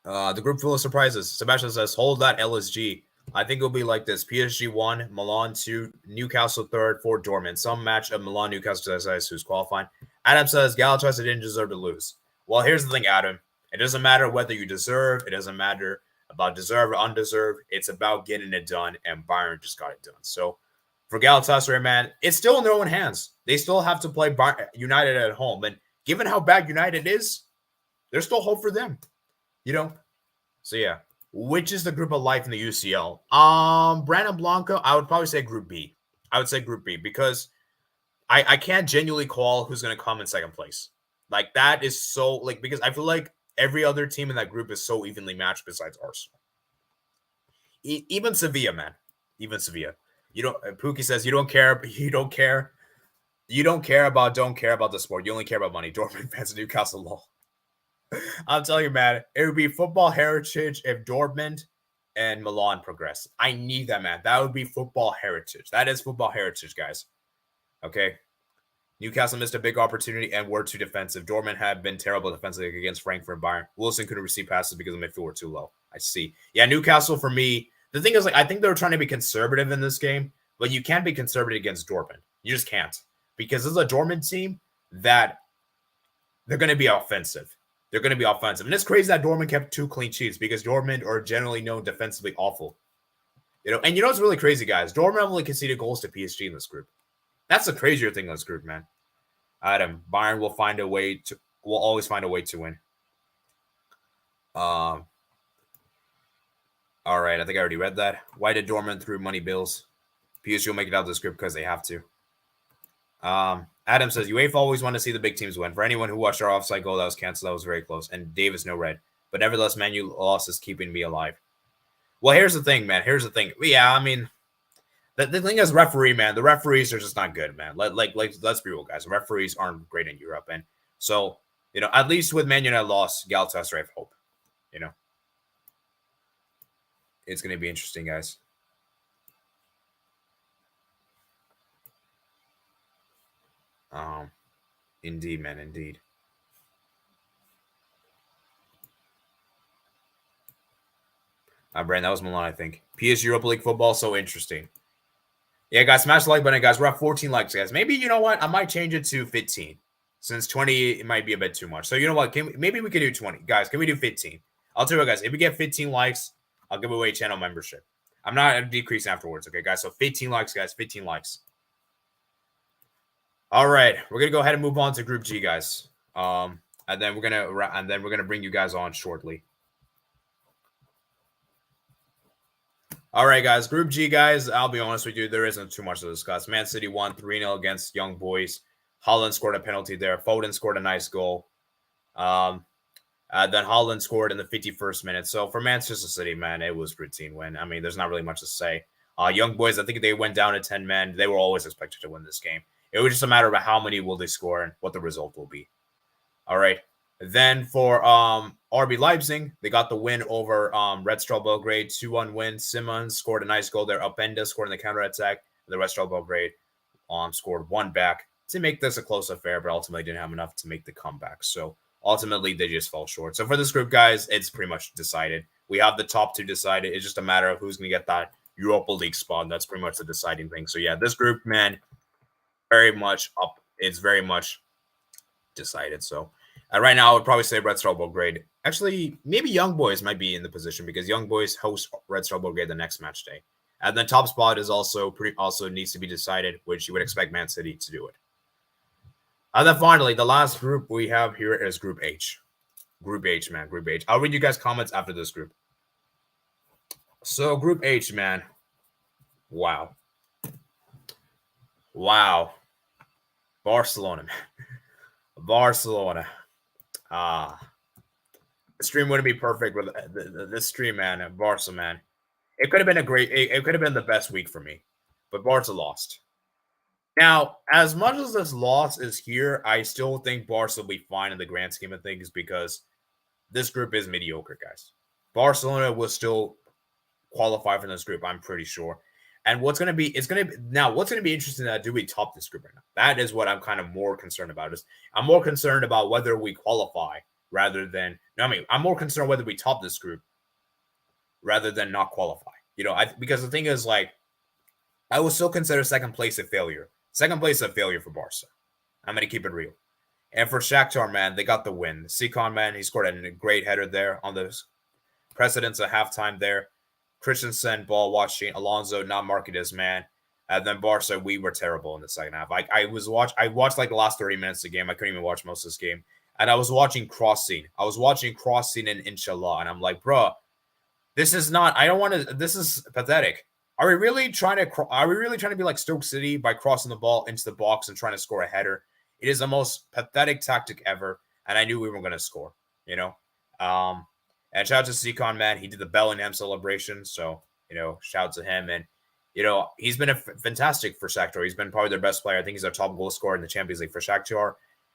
The group full of surprises. Sebastian says, hold that LSG. I think it'll be like this. PSG 1, Milan 2, Newcastle 3rd, 4 Dortmund. Some match of Milan, Newcastle says who's qualifying. Adam says, Galatasaray didn't deserve to lose. Well, here's the thing, Adam. It doesn't matter whether you deserve. It doesn't matter about deserved or undeserved. It's about getting it done, and Bayern just got it done. So for Galatasaray, man, it's still in their own hands. They still have to play United at home. And given how bad United is, there's still hope for them. So yeah. Which is the group of life in the UCL? Brandon Blanco, I would probably say Group B. I would say Group B because I can't genuinely call who's going to come in second place. Like, that is so, like, because I feel like every other team in that group is so evenly matched besides Arsenal. Even Sevilla, man. Even Sevilla. Pookie says you don't care about the sport. You only care about money. Dortmund fans, Newcastle law. I'm telling you, man, it would be football heritage if Dortmund and Milan progress. I need that, man. That would be football heritage. That is football heritage, guys. Okay. Newcastle missed a big opportunity and were too defensive. Dortmund had been terrible defensively against Frankfurt and Bayern. Wilson couldn't receive passes because the midfield were too low. I see. Yeah, Newcastle, for me, the thing is, like, I think they were trying to be conservative in this game, but you can't be conservative against Dortmund. You just can't. Because this is a Dortmund team that they're going to be offensive. They're going to be offensive. And it's crazy that Dortmund kept 2 clean sheets because Dortmund are generally known defensively awful. And what's really crazy, guys? Dortmund only conceded goals to PSG in this group. That's the crazier thing in this group, man. Adam, Bayern will always find a way to win. All right, I think I already read that. Why did Dortmund through money bills? PSG will make it out of this group because they have to. Adam says, UEFA always want to see the big teams win. For anyone who watched our offside goal that was canceled, that was very close. And Davis, no red. But nevertheless, Man U loss is keeping me alive. Well, here's the thing, man. Here's the thing. Yeah, I mean, the thing is referee, man. The referees are just not good, man. Let's be real, guys. The referees aren't great in Europe. And so, at least with Man United loss, Galatasaray have hope. It's going to be interesting, guys. Indeed, man, indeed. Brand, that was Milan, I think. PSG Europa League football, so interesting. Yeah, guys, smash the like button, guys. We're at 14 likes, guys. Maybe, you know what? I might change it to 15. Since 20, it might be a bit too much. So, you know what? Maybe we could do 20. Guys, can we do 15? I'll tell you what, guys. If we get 15 likes, I'll give away channel membership. I'm not decreasing afterwards, okay, guys? So 15 likes, guys. 15 likes. All right. We're going to go ahead and move on to Group G, guys. And then we're gonna bring you guys on shortly. All right, guys. Group G, guys. I'll be honest with you, there isn't too much to discuss. Man City won 3-0 against Young Boys. Holland scored a penalty there. Foden scored a nice goal. Then Holland scored in the 51st minute. So for Manchester City, man, it was routine win. I mean, there's not really much to say. Young Boys, I think they went down to 10 men. They were always expected to win this game. It was just a matter of how many will they score and what the result will be. All right. Then for RB Leipzig, they got the win over Red Star Belgrade, 2-1 win. Simmons scored a nice goal there. Openda scored in the counterattack. The Red Star Belgrade scored one back to make this a close affair, but ultimately didn't have enough to make the comeback. So ultimately, they just fell short. So for this group, guys, it's pretty much decided. We have the top two decided. It's just a matter of who's going to get that Europa League spot. That's pretty much the deciding thing. So yeah, this group, man, very much up. It's very much decided. So right now, I would probably say Red Star Belgrade. Actually, maybe Young Boys might be in the position because Young Boys host Red Star Belgrade the next match day. And the top spot is also needs to be decided, which you would expect Man City to do it. And then finally, the last group we have here is Group H. Group H, man. Group H. I'll read you guys' comments after this group. So Group H, man. Wow. Barcelona, man. Barcelona. The stream wouldn't be perfect with this stream, man. Barca, man. It could have been it could have been the best week for me, but Barca lost. Now, as much as this loss is here, I still think Barca will be fine in the grand scheme of things because this group is mediocre, guys. Barcelona will still qualify for this group, I'm pretty sure. And what's going to be interesting that do we top this group right now? That is what I'm kind of more concerned about. I'm more concerned about whether we qualify rather than I'm more concerned whether we top this group rather than not qualify. Because the thing is, like, I will still consider second place a failure. Second place is a failure for Barca. I'm going to keep it real. And for Shakhtar, man, they got the win. Sikon, man, he scored a great header there on the precedence of halftime there. Christensen, ball watching. Alonso not marking his man. And then Barca, we were terrible in the second half. I watched like the last 30 minutes of the game. I couldn't even watch most of this game. And I was watching crossing. In Inshallah. And I'm like, bro, this is not, I don't want to, this is pathetic. Are we really trying to be like Stoke City by crossing the ball into the box and trying to score a header? It is the most pathetic tactic ever. And I knew we were going to score, And shout out to Sikon, man. He did the Bellingham celebration. So, shout out to him. And, he's been fantastic for Shakhtar. He's been probably their best player. I think he's our top goal scorer in the Champions League for Shakhtar.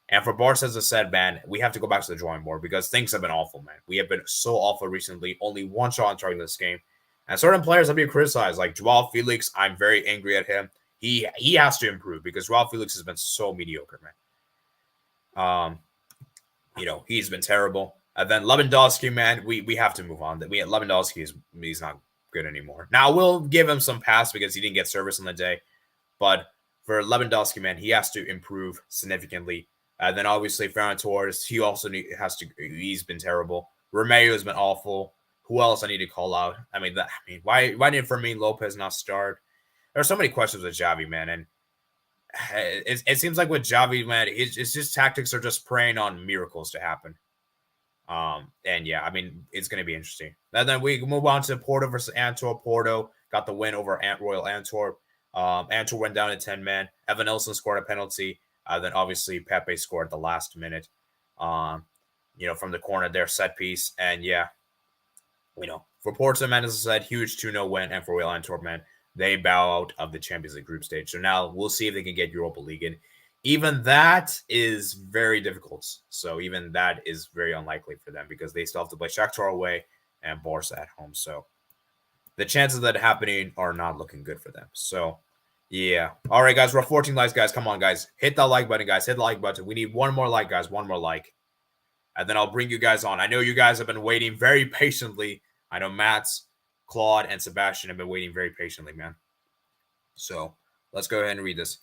And for Barca, as I said, man, we have to go back to the drawing board because things have been awful, man. We have been so awful recently. Only one shot on target in this game. And certain players have been criticized. Like Joao Felix, I'm very angry at him. He has to improve because Joao Felix has been so mediocre, man. He's been terrible. And then Lewandowski, man, we have to move on. Lewandowski he's not good anymore. Now we'll give him some pass because he didn't get service on the day, but for Lewandowski, man, he has to improve significantly. And then obviously Ferran Torres, he also he's been terrible. Romeo has been awful. Who else I need to call out? Why didn't Fermin Lopez not start? There are so many questions with Xavi, man, and it seems like with Xavi, man, it's just tactics are just preying on miracles to happen. It's going to be interesting. And then we move on to Porto versus Antwerp. Porto got the win over Royal Antwerp. Antwerp went down to 10 men. Evan Nilsson scored a penalty. Then obviously Pepe scored at the last minute. From the corner there, set piece. And for Porto, man, as I said, huge 2-0 win. And for Royal Antwerp, man, they bow out of the Champions League group stage. So now we'll see if they can get Europa League in. Even that is very difficult. So even that is very unlikely for them because they still have to play Shakhtar away and Barca at home. So the chances of that happening are not looking good for them. So, yeah. All right, guys. We're at 14 likes, guys. Come on, guys. Hit that like button, guys. Hit the like button. We need one more like, guys. One more like. And then I'll bring you guys on. I know you guys have been waiting very patiently. I know Matt's Claude, and Sebastian have been waiting very patiently, man. So let's go ahead and read this.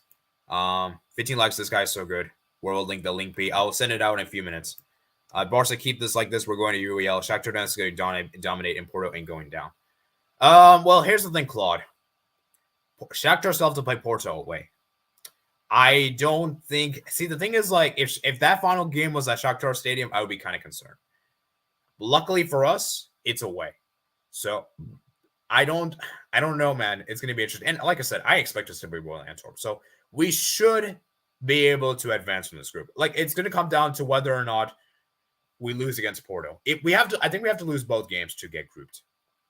15 likes. This guy's so good. World link, the link P. I'll send it out in a few minutes. Barca, keep this like this. We're going to UEL. Shakhtar Donetsk is going to dominate, and Porto ain't going down. Well, here's the thing, Claude. Shakhtar still have to play Porto away. I don't think. See, the thing is, like, if that final game was at Shakhtar Stadium, I would be kind of concerned. But luckily for us, it's away. So I don't know, man. It's going to be interesting. And like I said, I expect us to be Royal Antwerp. So we should be able to advance from this group. Like, it's going to come down to whether or not we lose against Porto. If we have to, I think we have to lose both games to get grouped.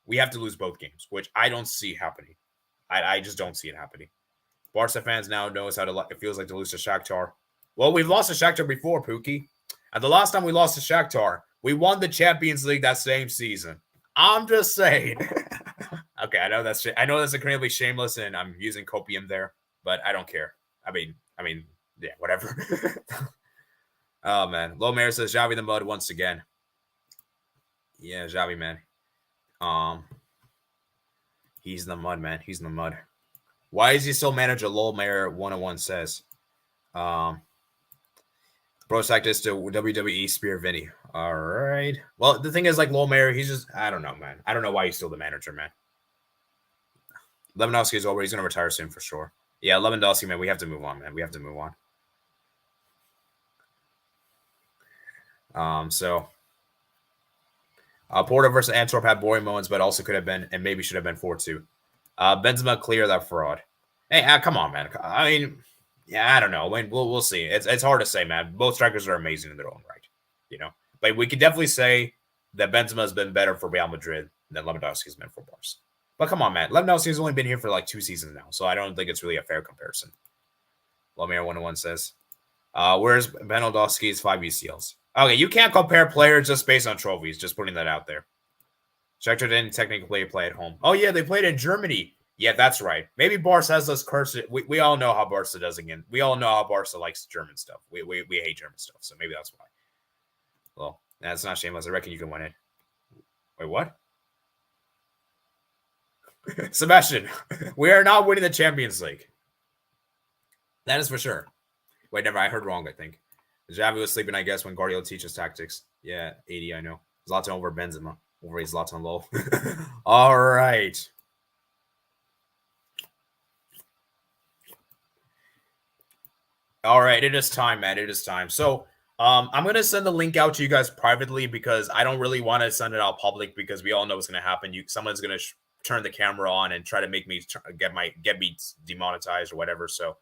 We have to lose both games, which I don't see happening. I just don't see it happening. Barca fans now knows how it feels like to lose to Shakhtar. Well, we've lost to Shakhtar before, Pookie. And the last time we lost to Shakhtar, we won the Champions League that same season. I'm just saying. Okay, I know that's incredibly shameless, and I'm using copium there, but I don't care. I mean, yeah, whatever. Oh man, Lomair says Xavi the mud once again. Yeah, Xavi, man. He's in the mud, man. He's in the mud. Why is he still manager? Lomair 101 says. Bro Sactus to WWE Spear Vinny. All right. Well, the thing is, like, Lomair, he's just, I don't know, man. I don't know why he's still the manager, man. Lewandowski is over. He's going to retire soon for sure. Yeah, Lewandowski, man, we have to move on, man. We have to move on. Porto versus Antwerp had boring moments, but also could have been, and maybe should have been 4-2. Benzema clear that fraud. Hey, come on, man. I mean, yeah, I don't know. We'll see. It's hard to say, man. Both strikers are amazing in their own right, you know. But we could definitely say that Benzema has been better for Real Madrid than Lewandowski has been for Barca. But come on, man. Lewandowski has only been here for like 2 seasons now, so I don't think it's really a fair comparison. Lomair 101 says, where's Benaldowski's 5 UCLs? Okay, you can't compare players just based on trophies. Just putting that out there. Shakhtar didn't technically play at home. Oh, yeah, they played in Germany. Yeah, that's right. Maybe Barca has us cursed. We all know how Barca does again. We all know how Barca likes German stuff. We hate German stuff, so maybe that's why. Well, that's not shameless. I reckon you can win it. Wait, what? Sebastian, we are not winning the Champions League. That is for sure. Wait, never. I heard wrong, I think. Xavi was sleeping, I guess, when Guardiola teaches tactics. Yeah, 80, I know. Zlatan over Benzema. Over Zlatan low. All right. All right, it is time, man. It is time. So I'm going to send the link out to you guys privately because I don't really want to send it out public because we all know what's going to happen. Someone's going to turn the camera on and try to make me get me demonetized or whatever. So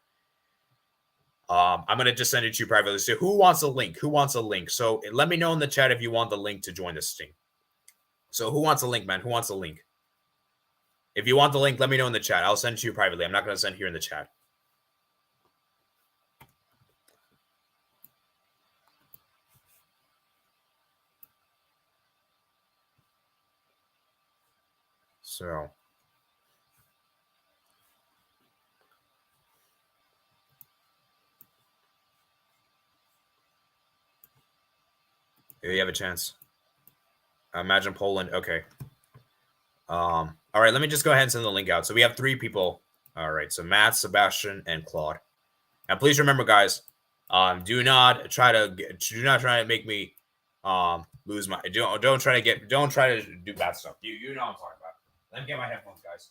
I'm going to just send it to you privately. So who wants a link? Who wants a link? So let me know in the chat if you want the link to join this team. So who wants a link, man? Who wants a link? If you want the link, let me know in the chat. I'll send it to you privately. I'm not going to send here in the chat. So you have a chance. Imagine Poland. Okay. All right, let me just go ahead and send the link out. So we have 3 people. All right, so Matt, Sebastian, and Claude. And please remember, guys, do not try to make me lose my don't try to do bad stuff. You know what I'm talking about. Let me get my headphones, guys.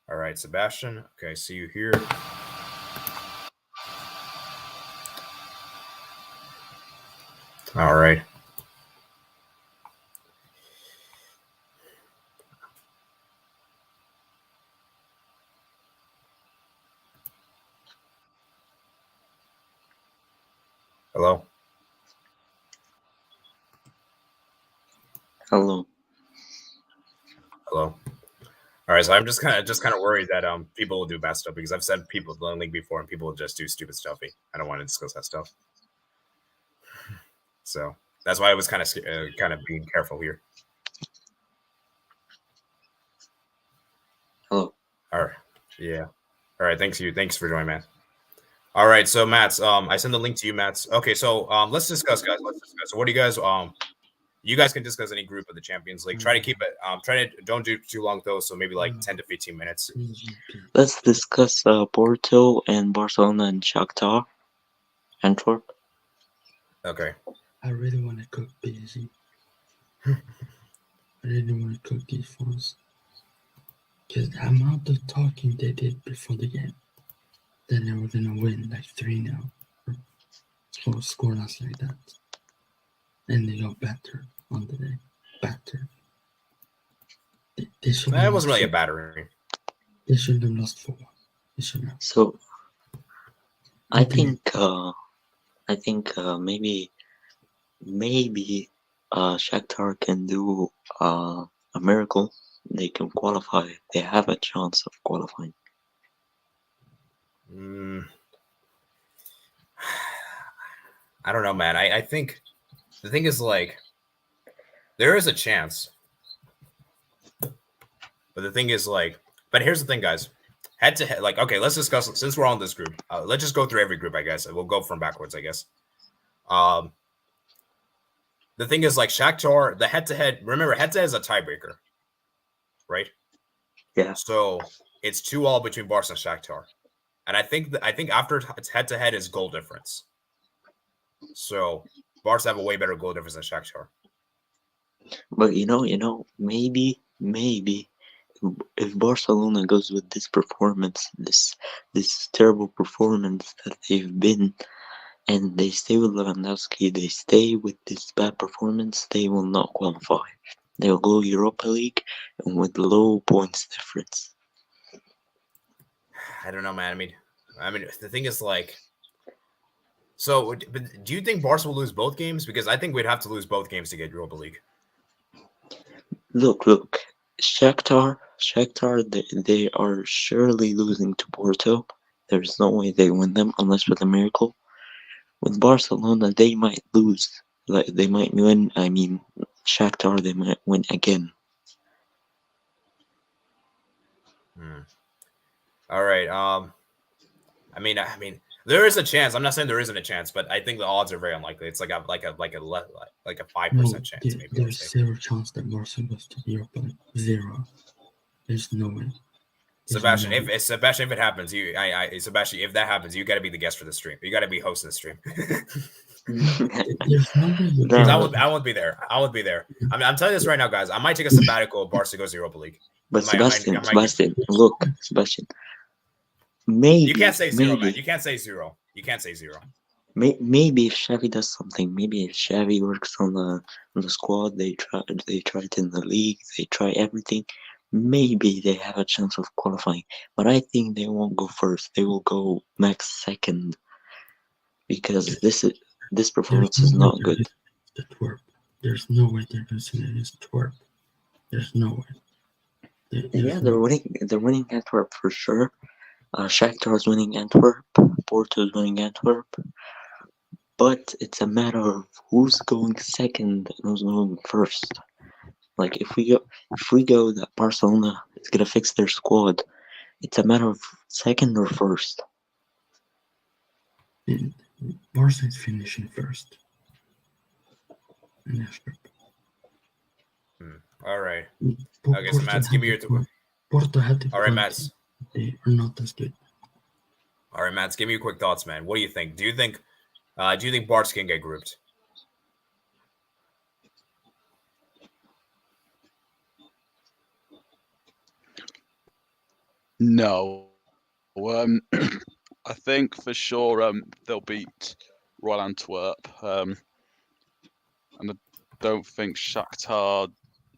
All right, Sebastian. Okay, see you here. All right. Hello. Hello. Hello. All right, so I'm just kind of worried that people will do bad stuff because I've said people the link before and people will just do stupid stuff. I don't want to discuss that stuff. So that's why I was kind of being careful here. Hello. All right. Yeah. All right. Thanks for joining, man. All right. So Mats, I sent the link to you, Mats. Okay. So let's discuss, guys. Let's discuss. So what do you guys you guys can discuss any group of the Champions League. Try to keep it. Don't do too long though. So maybe like 10 to 15 minutes. Let's discuss Porto and Barcelona and Shakhtar, Antwerp. Okay. I really want to cook busy. I really want to cook these ones. Because the amount of talking they did before the game, then they were going to win like 3-0. So score us like that. And they got better on the day. Better. They should That wasn't really a battery. They should have lost 4-1. They should have. So I think maybe Shakhtar can do a miracle. They can qualify. They have a chance of qualifying. I don't know, man. I think the thing is like there is a chance. But the thing is like, but here's the thing, guys. Head to head, like, okay, let's discuss since we're on this group. Let's just go through every group, I guess. We'll go from backwards, I guess. The thing is like Shakhtar, the head to head, remember, head to head is a tiebreaker, right? Yeah. So it's 2-2 between Barca and Shakhtar. And I think after it's head to head is goal difference. So Barca have a way better goal difference than Shakhtar. But maybe if Barcelona goes with this performance, this terrible performance that they've been, and they stay with Lewandowski, they stay with this bad performance, they will not qualify. They will go Europa League and with low points difference. I don't know, man. I mean, the thing is like, so, but do you think Barca will lose both games? Because I think we'd have to lose both games to get Europa League. Look, Shakhtar, they are surely losing to Porto. There's no way they win them unless with a miracle. With Barcelona, they might lose. Like they might win. I mean, Shakhtar, they might win again. All right. I mean, there is a chance. I'm not saying there isn't a chance, but I think the odds are very unlikely. It's like a 5% chance. Maybe there's 0 chance that Barca goes to Europa League. 0. There's no way. Sebastian, if it happens, Sebastian, if that happens, you got to be the guest for the stream. You got to be hosting the stream. There's no way. I won't be there. I'm telling you this right now, guys. I might take a sabbatical. Barca goes to Europa League. But Sebastian, look, Sebastian. Maybe you can't say 0, man. You can't say 0. You can't say 0. Maybe if Xavi does something, maybe if Xavi works on the squad, they try it in the league, they try everything. Maybe they have a chance of qualifying, but I think they won't go first. They will go max second because this performance is not good. There's no way they're losing against Twerp. There's no way. They're winning Antwerp for sure. Shakhtar is winning Antwerp. Porto is winning Antwerp. But it's a matter of who's going second and who's going first. Like if we go that Barcelona is gonna fix their squad, it's a matter of second or first. Barca is finishing first. All right. Okay, so Mats, give me your Porto had to. All right, Mats. They are not as good. All right, Mats, give me your quick thoughts, man. What do you think? Do you think Barca can get grouped? No. I think for sure they'll beat Royal Antwerp. And I don't think Shakhtar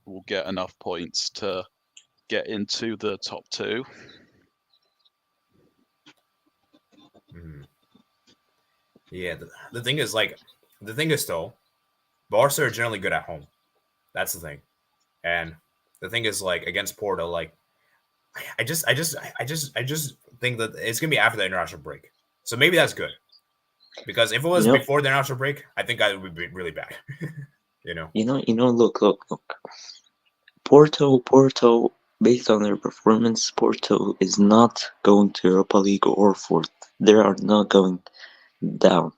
will get enough points to get into the top 2. Yeah, the thing is like the thing is though, Barca are generally good at home. That's the thing. And the thing is like against Porto, like I just think that it's gonna be after the international break. So maybe that's good. Because if it was You know, before the international break, I think I would be really bad. you know? look. Porto, based on their performance, Porto is not going to Europa League or fourth. They are not going down.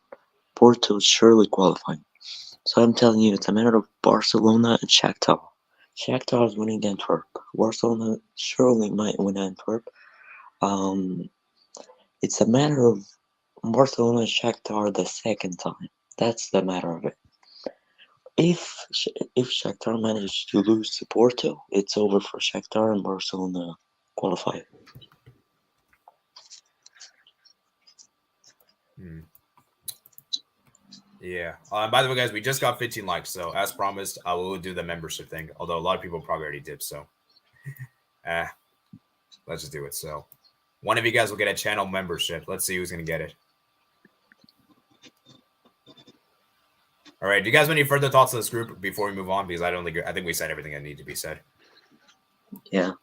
Porto is surely qualifying. So I'm telling you, it's a matter of Barcelona and Shakhtar. Shakhtar is winning Antwerp. Barcelona surely might win Antwerp. Um, it's a matter of Barcelona and Shakhtar the second time. That's the matter of it. If Shakhtar manages to lose to Porto, it's over for Shakhtar and Barcelona qualify. Hmm. Yeah. By the way, guys, we just got 15 likes. So as promised, I will do the membership thing. Although a lot of people probably already did. So let's just do it. So one of you guys will get a channel membership. Let's see who's gonna get it. All right. Do you guys have any further thoughts on this group before we move on? Because I think we said everything that needed to be said. Yeah.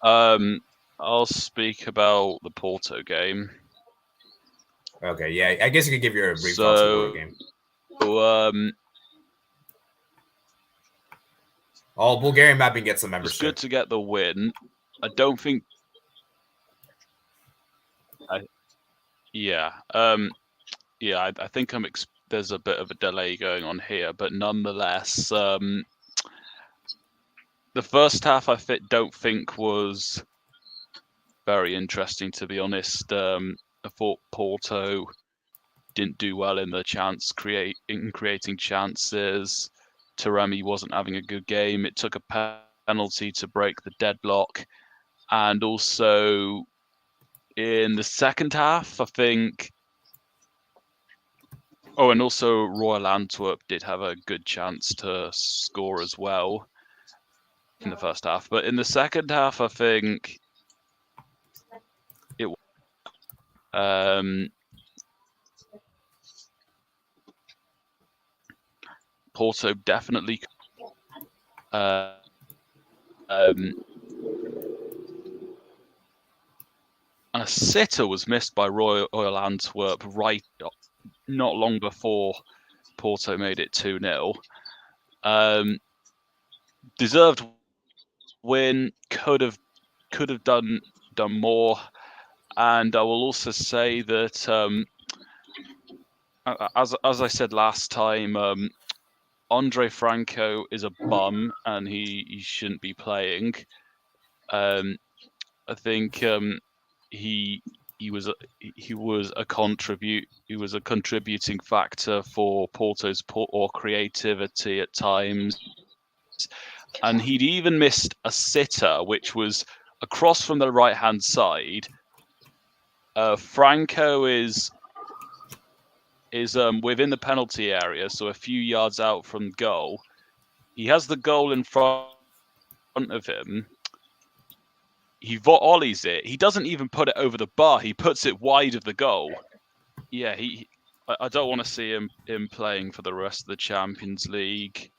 I'll speak about the Porto game. Okay. Yeah. I guess you could give your brief thoughts on the Porto game. Bulgarian mapping gets the membership. It's good to get the win. I don't think. I think there's a bit of a delay going on here, but nonetheless, the first half I don't think was very interesting, to be honest. I thought Porto didn't do well in the creating chances. Taremi wasn't having a good game. It took a penalty to break the deadlock, and also in the second half, I think. Oh, and also Royal Antwerp did have a good chance to score as well in the first half. But in the second half, I think it Porto definitely a sitter was missed by Royal Antwerp not long before Porto made it 2-0. Deserved win, could have done more, and I will also say that as I said last time, Andre Franco is a bum and he shouldn't be playing. I think he was a contributing factor for Porto's poor creativity at times, and he'd even missed a sitter which was across from the right hand side. Franco is within the penalty area, so a few yards out from goal. He has the goal in front of him. He volleys it. He doesn't even put it over the bar. He puts it wide of the goal. Yeah, I don't want to see him playing for the rest of the Champions League.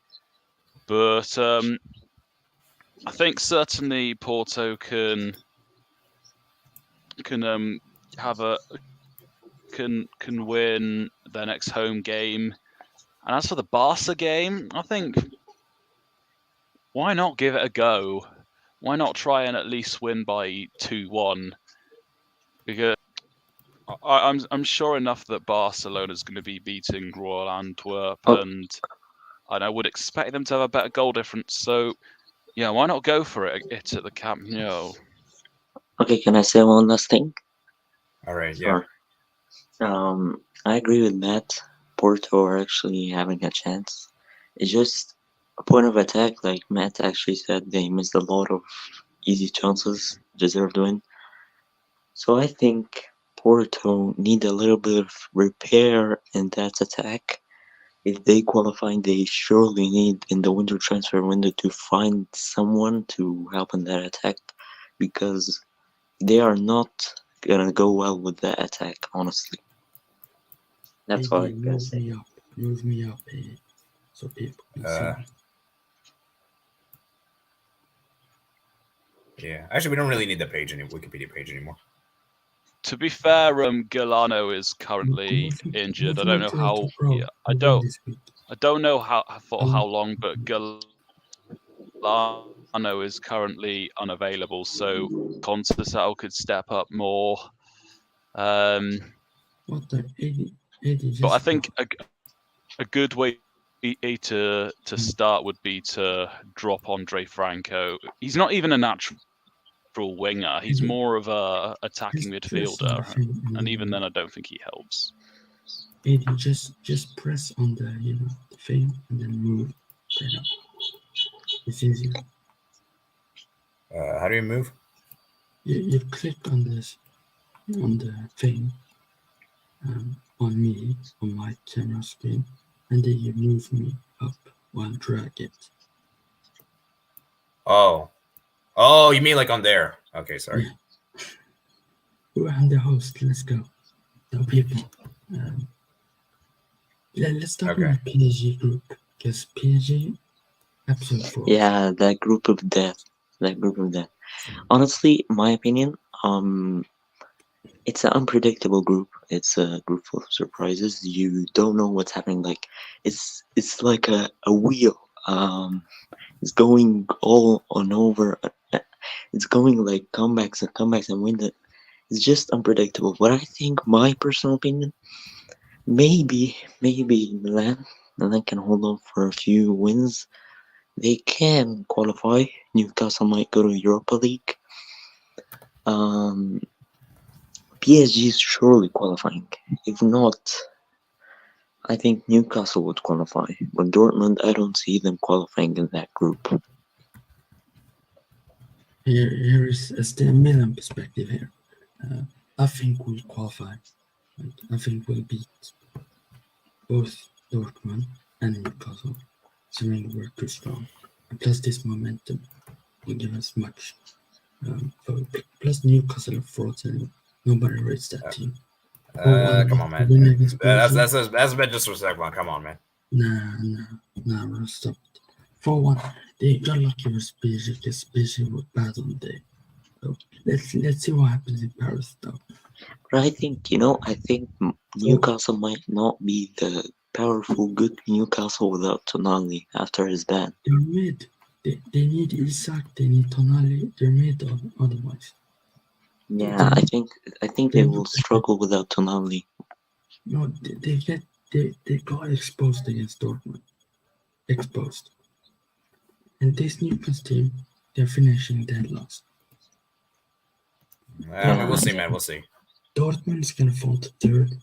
But I think certainly Porto can win their next home game. And as for the Barca game, I think why not give it a go? Why not try and at least win by 2-1? Because I'm sure enough that Barcelona is going to be beating Royal Antwerp, and I would expect them to have a better goal difference. So, yeah, why not go for it at the Camp Nou? Okay, can I say one last thing? All right, yeah. I agree with Matt. Porto are actually having a chance. It's just a point of attack, like Matt actually said, they missed a lot of easy chances, deserved win. So I think Porto need a little bit of repair in that attack. If they qualify, they surely need in the winter transfer window to find someone to help in that attack, because they are not gonna go well with the attack, honestly. That's all I'm gonna say. Move me up, so people can see me. Yeah, actually, we don't really need the Wikipedia page anymore. To be fair, Galano is currently injured. I don't know how. Yeah, I don't know how for how long, but Galano is currently unavailable. So Conceicao could step up more. What the 80 But I think a good way to start would be to drop Andre Franco. He's not even a natural winger. He's more of a attacking midfielder, and even then, I don't think he helps. Eddie, just press on the the thing and then move straight up. It's easier. How do you move? You click on this on the thing on me on my camera screen, and then you move me up while drag it. Oh, you mean like on there? Okay, sorry. Yeah. We're on the host. Let's go. No people. Let's start with the PSG group, because PSG episode 4. Yeah, that group of death. Honestly, my opinion, it's an unpredictable group. It's a group full of surprises. You don't know what's happening. Like it's like a wheel. It's going all on over. It's going like comebacks and wins. It's just unpredictable. But I think, my personal opinion, maybe Milan can hold on for a few wins. They can qualify. Newcastle might go to Europa League. PSG is surely qualifying. If not, I think Newcastle would qualify. But Dortmund, I don't see them qualifying in that group. Here is the Milan perspective here. I think we'll qualify. I think we'll beat both Dortmund and Newcastle. Assuming we're too strong. And plus this momentum will give us much. Plus Newcastle are frauds and nobody rates that team. Come on, man. That's a bit disrespectful. Come on, man. Nah, we'll stop it. 4-1. They got lucky with PSG because PSG were bad on the day. So let's see what happens in Paris though. But I think Newcastle might not be the powerful, good Newcastle without Tonali after his ban. They're mid. They need Isak, they need Tonali, they're mid otherwise. Yeah, I think they will struggle without Tonali. No, they got exposed against Dortmund. Exposed. And this Newcastle team, they're finishing dead last. We'll see, man. We'll see. Dortmund's gonna fall to third.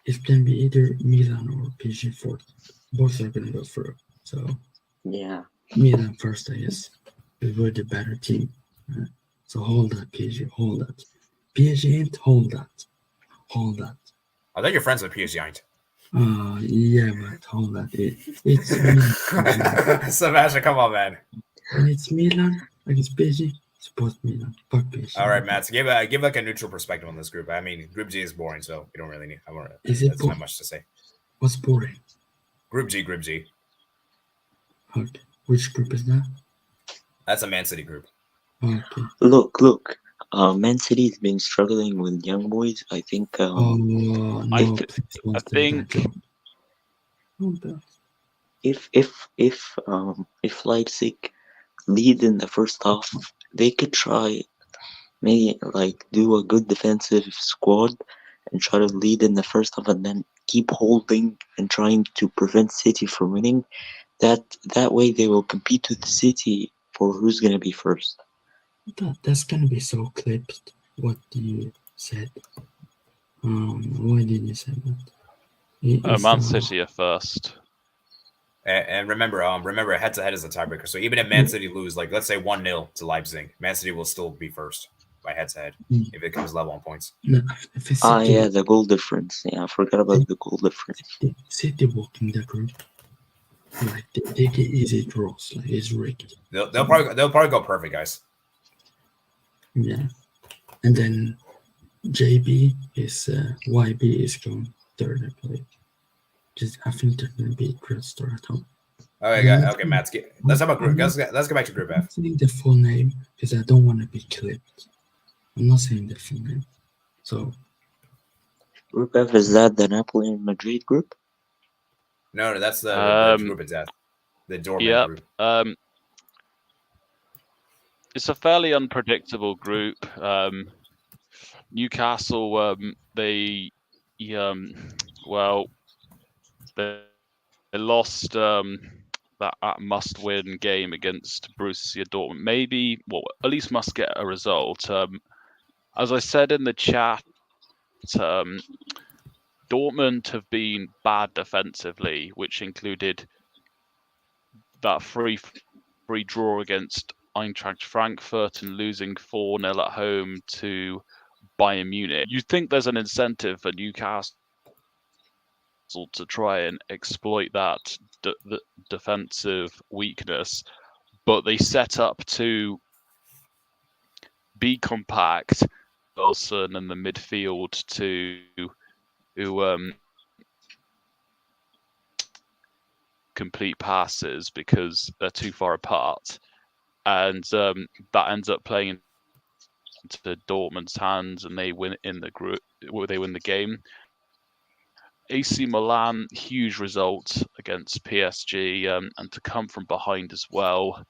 It can be either Milan or PSG fourth. Both are gonna go through. So yeah, Milan first, I guess. We're the better team. So hold that, PSG. Hold that. PSG ain't hold that. Hold that. I thought you're friends with PSG, ain't? Yeah, but hold that. It's Milan. Sebastian, come on, man. When it's Milan against PSG, support Milan. Fuck PSG. All right, Matt. So give like a neutral perspective on this group. I mean, Group G is boring, so we don't really need. That's not much to say. What's boring? Group G. Okay. Which group is that? That's a Man City group. Okay. Look. Man City's been struggling with young boys. I think. I think. If Leipzig lead in the first half, they could try maybe like do a good defensive squad and try to lead in the first half and then keep holding and trying to prevent City from winning. That way they will compete with the City for who's gonna be first. That's gonna be so clipped. What you said? Why did you say that? Man City are first. And remember, head to head is a tiebreaker. So even if Man City lose, like let's say 1-0 to Leipzig, Man City will still be first by head to head if it comes level on points. No, yeah, the goal difference. Yeah, I forgot about the goal difference. City walking the group. Like they get easy draws. Like it's rigged. They'll probably go perfect, guys. Yeah, and then JB is YB is going third, I believe. I think they're going to be a great start at home. Okay, Matt. Let's talk about group. Let's go back to Group I'm F. not saying the full name because I don't want to be clipped. I'm not saying the full name. So Group F, is that the Napoli and Madrid group? No, that's the group it's at. The Dortmund group. It's a fairly unpredictable group. Newcastle, they lost that must-win game against Borussia Dortmund. Maybe, at least must get a result. As I said in the chat, Dortmund have been bad defensively, which included that free draw against Eintracht Frankfurt and losing 4-0 at home to Bayern Munich. You think there's an incentive for Newcastle to try and exploit that the defensive weakness, but they set up to be compact, Wilson and the midfield to complete passes because they're too far apart, and that ends up playing into Dortmund's hands, and they win in the group. They win the game. AC Milan, huge result against PSG, and to come from behind as well.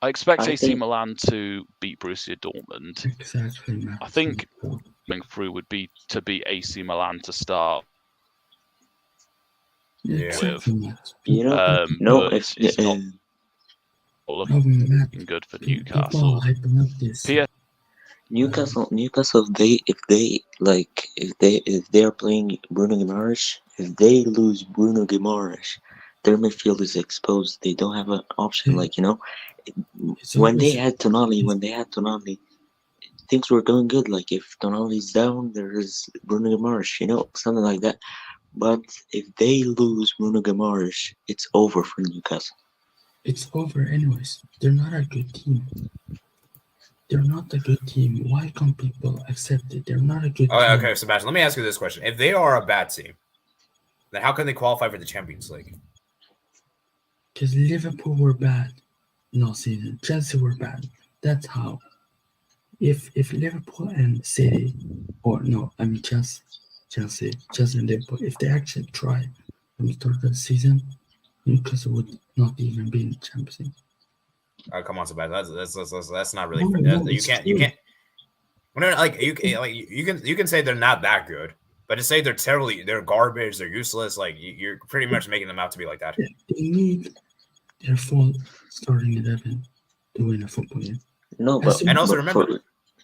I expect AC Milan to beat Borussia Dortmund. Exactly, Matt. I think going through would be to beat AC Milan to start. Exactly, Matt. It's not looking good for Newcastle. Newcastle, if they are playing Bruno Guimaraes, if they lose Bruno Guimaraes, their midfield is exposed. They don't have an option. When they had Tonali, things were going good. Like if Tonali's down, there's Bruno Guimaraes, something like that. But if they lose Bruno Guimaraes, it's over for Newcastle. It's over anyways. They're not a good team. They're not a good team. Why can't people accept it? They're not a good team. Okay, Sebastian, let me ask you this question. If they are a bad team, then how can they qualify for the Champions League? Because Liverpool were bad last season. Chelsea were bad. That's how. If Liverpool and City, Chelsea and Liverpool, if they actually try from the start of the season, Newcastle would not even be in the Champions League. Come on, Sebastian. That's not really. You can't. You can say they're not that good, but to say they're garbage, they're useless. Like you're pretty much making them out to be like that. Yeah, they need their full starting 11 to win a football game. No, remember,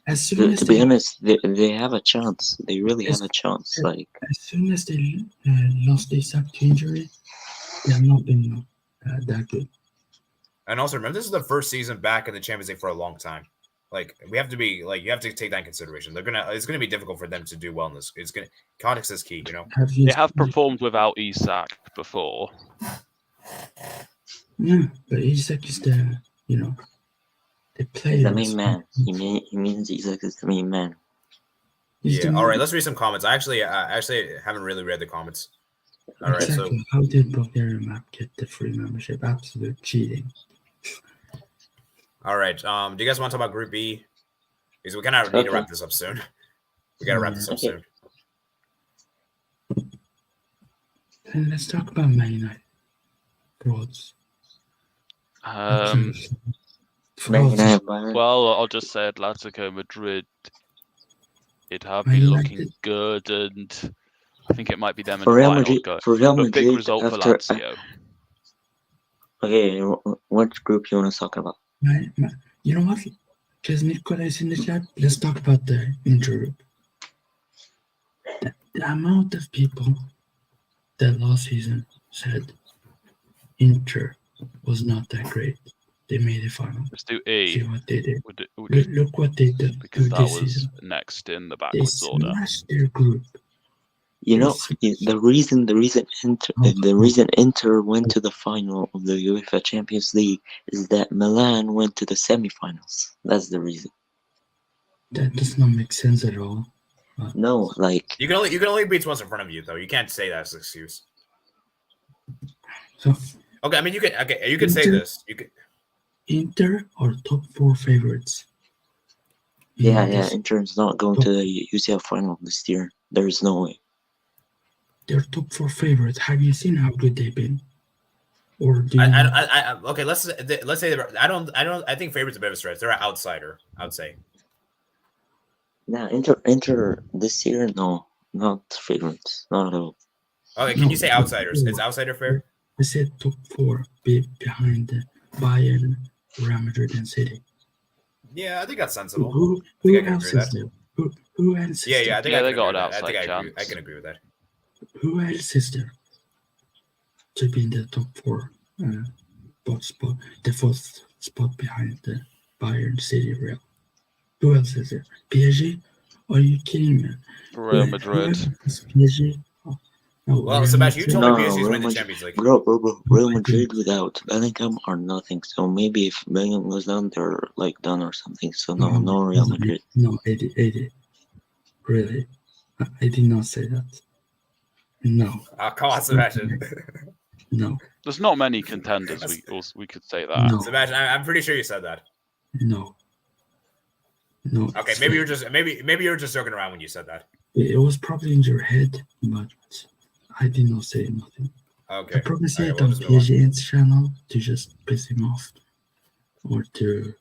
to be honest, they have a chance. They really have a chance. As soon as they lost Isak to injury, they have not been that good. And also remember, this is the first season back in the Champions League for a long time. You have to take that in consideration. It's gonna be difficult for them to do well in this. Context is key, They have performed without Isak before. Yeah, but Isak is the player. He's the main man. He means Isak is the main man. All right, let's read some comments. I actually haven't really read the comments. All right, so how did Bulgaria Map get the free membership? Absolute cheating. All right. Do you guys want to talk about Group B? Because we kind of need to wrap this up soon. We got to wrap this up soon. And let's talk about Man United. Frauds. Well, I'll just say Atletico Madrid. It have been looking good, and I think it might be them in the final. For Real Madrid, big result for Lazio. Okay, what group you want to talk about? You know what? Because Nicola is in the chat, let's talk about the Inter group. The amount of people that last season said Inter was not that great. They made the final. Let's do E. See what they did. Look what they did. Because that was season. Next in the backwards order. They smashed their group. The reason Inter went to the final of the UEFA Champions League is that Milan went to the semifinals. That's the reason. That does not make sense at all. No, like You can only beat ones in front of you though. You can't say that as an excuse. So Okay, I mean you can say this. You could. Inter are top 4 favorites. in yeah, this- Inter's not going to the UCL final this year. There's no way. They're top 4 favorites. Have you seen how good they've been? Or do you? Okay, let's say I think favorites a bit of a stretch. They're an outsider, I would say. Nah, Inter this year, no, not favorites, not at all. Okay, can you say outsiders? Is outsider fair? I said top 4 behind Bayern, Real Madrid, and City. Yeah, I think that's sensible. Who I think I can else agree with is there? Who else? Is Yeah, there? I think Yeah, I they can got agree an with that. I think outside I chance. can agree with that. Who else is there to be in the top 4 spot, the fourth spot behind the Bayern, City, Real? Who else is there? PSG? Are you kidding me? Real Madrid. PSG? Oh, no, Well, Real Sebastian, you Madrid. told me No, PSG is Real winning the Madrid- Champions League. Bro, Real I Madrid think- without Bellingham are nothing. So maybe if Bellingham goes down, they're like done or something. So no Real Madrid. No, 80. Really? I did not say that. No, Oh, come on, Sebastian. no, There's not many contenders. We could say that. no, Sebastian, I'm pretty sure you said that. no. Okay, maybe you're just joking around when you said that. It was probably in your head, but I did not say nothing. Okay. I probably say Okay, it we'll on just move on. PSG's channel to just piss him off, or to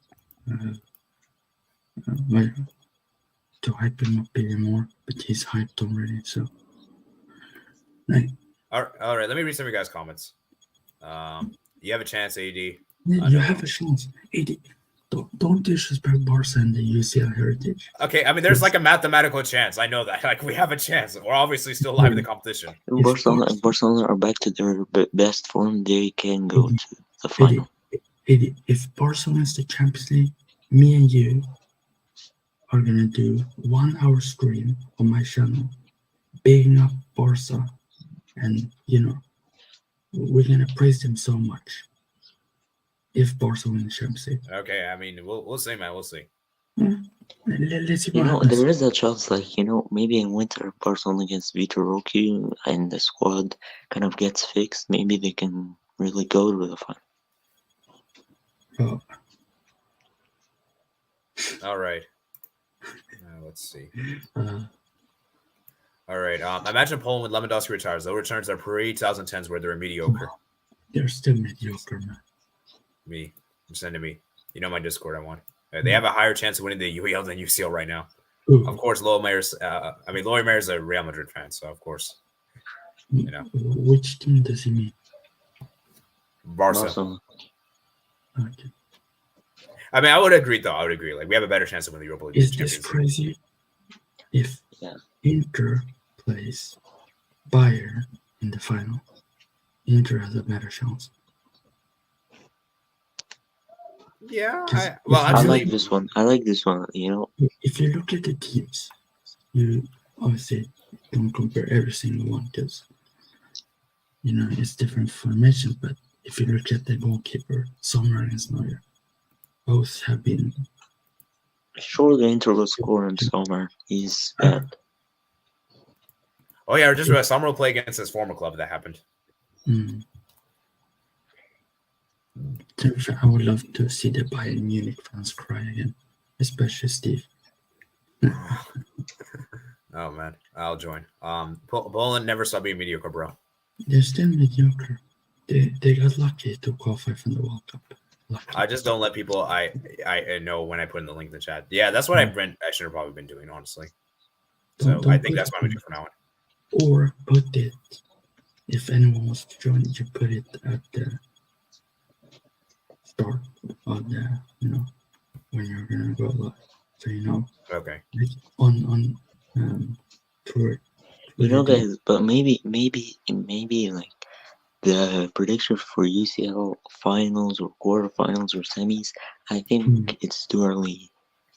hype him up even more. But he's hyped already, so. Like, All right. Let me read some of your guys' comments. You have a chance, AD. you know. have a chance. 80. Don't disrespect Barca and the UCL heritage. Okay, I mean, there's like a mathematical chance. I know that. Like, we have a chance. We're obviously still alive in the competition. If Barcelona are back to their best form, they can go to the final. 80. If Barca wins the Champions League, me and you are gonna do 1 hour stream on my channel, bigging up Barca, and we're gonna praise them so much. If Barca win the Champions League, Okay, I mean, we'll see, man. We'll see. let's see what happens. There is a chance, like, maybe in winter, Barcelona against Vitor Roque and the squad kind of gets fixed. Maybe they can really go to the final. Oh, All right. Let's see. uh, All right. Imagine Poland when Lewandowski retires. They'll return to their pre-2010s where they're mediocre. they're still mediocre, man. Me. Send to me. You know my Discord I want. They have a higher chance of winning the UEL than UCL right now. Ooh, Of course, Loy Mayer's a Real Madrid fan, so of course. Which team does he mean? Barca. Barcelona. Okay. I mean, I would agree, though. I would agree. Like, we have a better chance of winning the Europa League. Is than this Champions League. crazy? If Yeah. Inter plays Bayern in the final, Inter has a better chance. Yeah. I I Actually, like this one. If you look at the teams, you obviously don't compare every single one because it's different formation. But if you look at the goalkeeper, Sommer and Neuer, both have been. Surely Inter will score in summer. He's bad. oh yeah, just realized Summer will play against his former club. That happened. Mm. To be fair, I would love to see the Bayern Munich fans cry again, especially Steve. Oh man, I'll join. Poland never stopped being mediocre, bro. They're still mediocre. They got lucky to qualify from the World Cup. Lucky. I just don't let people I know when I put in the link in the chat. Yeah, that's what I should have probably been doing, honestly. So Don't I think put that's it what I'm gonna do for now. Or put it, if anyone wants to join it, you put it at the start of the, when you're gonna go live. So Okay. like on Twitter. Guys, but maybe like the prediction for UCL finals or quarterfinals or semis, I think it's too early.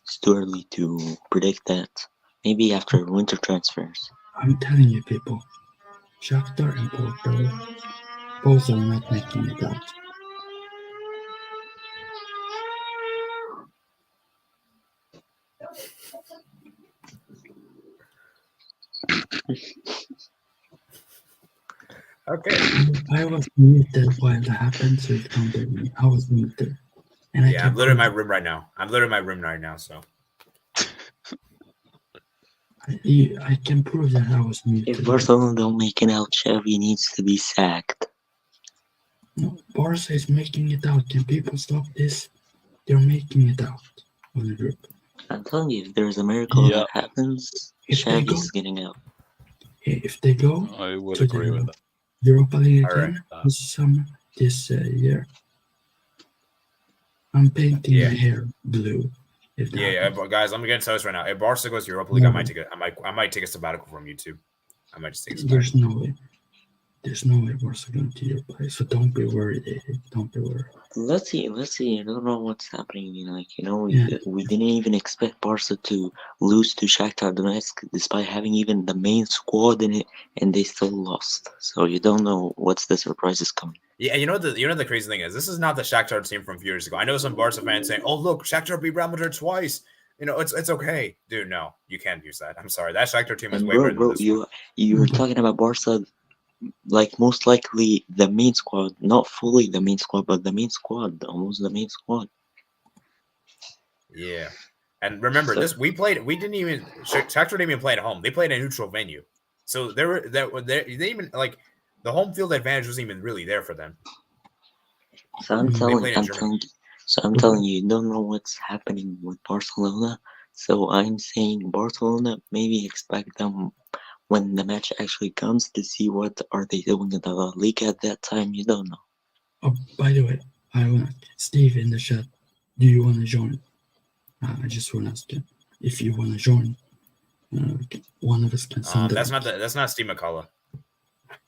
It's too early to predict that. Maybe after winter transfers. I'm telling you, people, Shakhtar and Porto both are not making it out. Okay. I was muted while that happened, so it counted me. I was muted. And Yeah, I'm literally in my room right now. So I can prove that I was muted. If Barcelona don't make it out, Xavi needs to be sacked. No, Barca is making it out. Can people stop this? They're making it out of the group. I'm telling you, if there's a miracle Yeah. that happens, If they go, Xavi's getting out. if they go I would to agree with the that. Europa League All right. again this year, I'm painting Yeah. my hair blue. If that yeah, happens. but guys, I'm gonna tell this right now. If Barca goes to Europa League, I might take a sabbatical from YouTube. I might just take a sabbatical. There's no way. There's no way Barca going to Europa. So don't be worried, Eddie. Don't be worried. Let's see. I don't know what's happening. Yeah. We didn't even expect Barca to lose to Shakhtar Donetsk, despite having even the main squad in it, and they still lost. So you don't know what's the surprises coming. Yeah, the crazy thing is, this is not the Shakhtar team from a few years ago. I know some Barca fans saying, "Oh, look, Shakhtar beat Real Madrid twice." It's okay, dude. No, you can't use that. I'm sorry, that Shakhtar team is And way better than bro, this one. you were talking about Barca, like most likely the main squad, not fully the main squad, but the main squad, almost the main squad. Yeah, and remember So- We didn't even Shakhtar didn't even play at home. They played a neutral venue, so they even like the home field advantage wasn't even really there for them. So I'm played in Germany. telling you, you don't know what's happening with Barcelona. So I'm saying Barcelona, maybe expect them when the match actually comes to see what are they doing in the La Liga at that time. You don't know. Oh, by the way, I want Steve in the chat. Do you want to join? I just want to ask you if you want to join. One of us can send That's not Steve McCullough.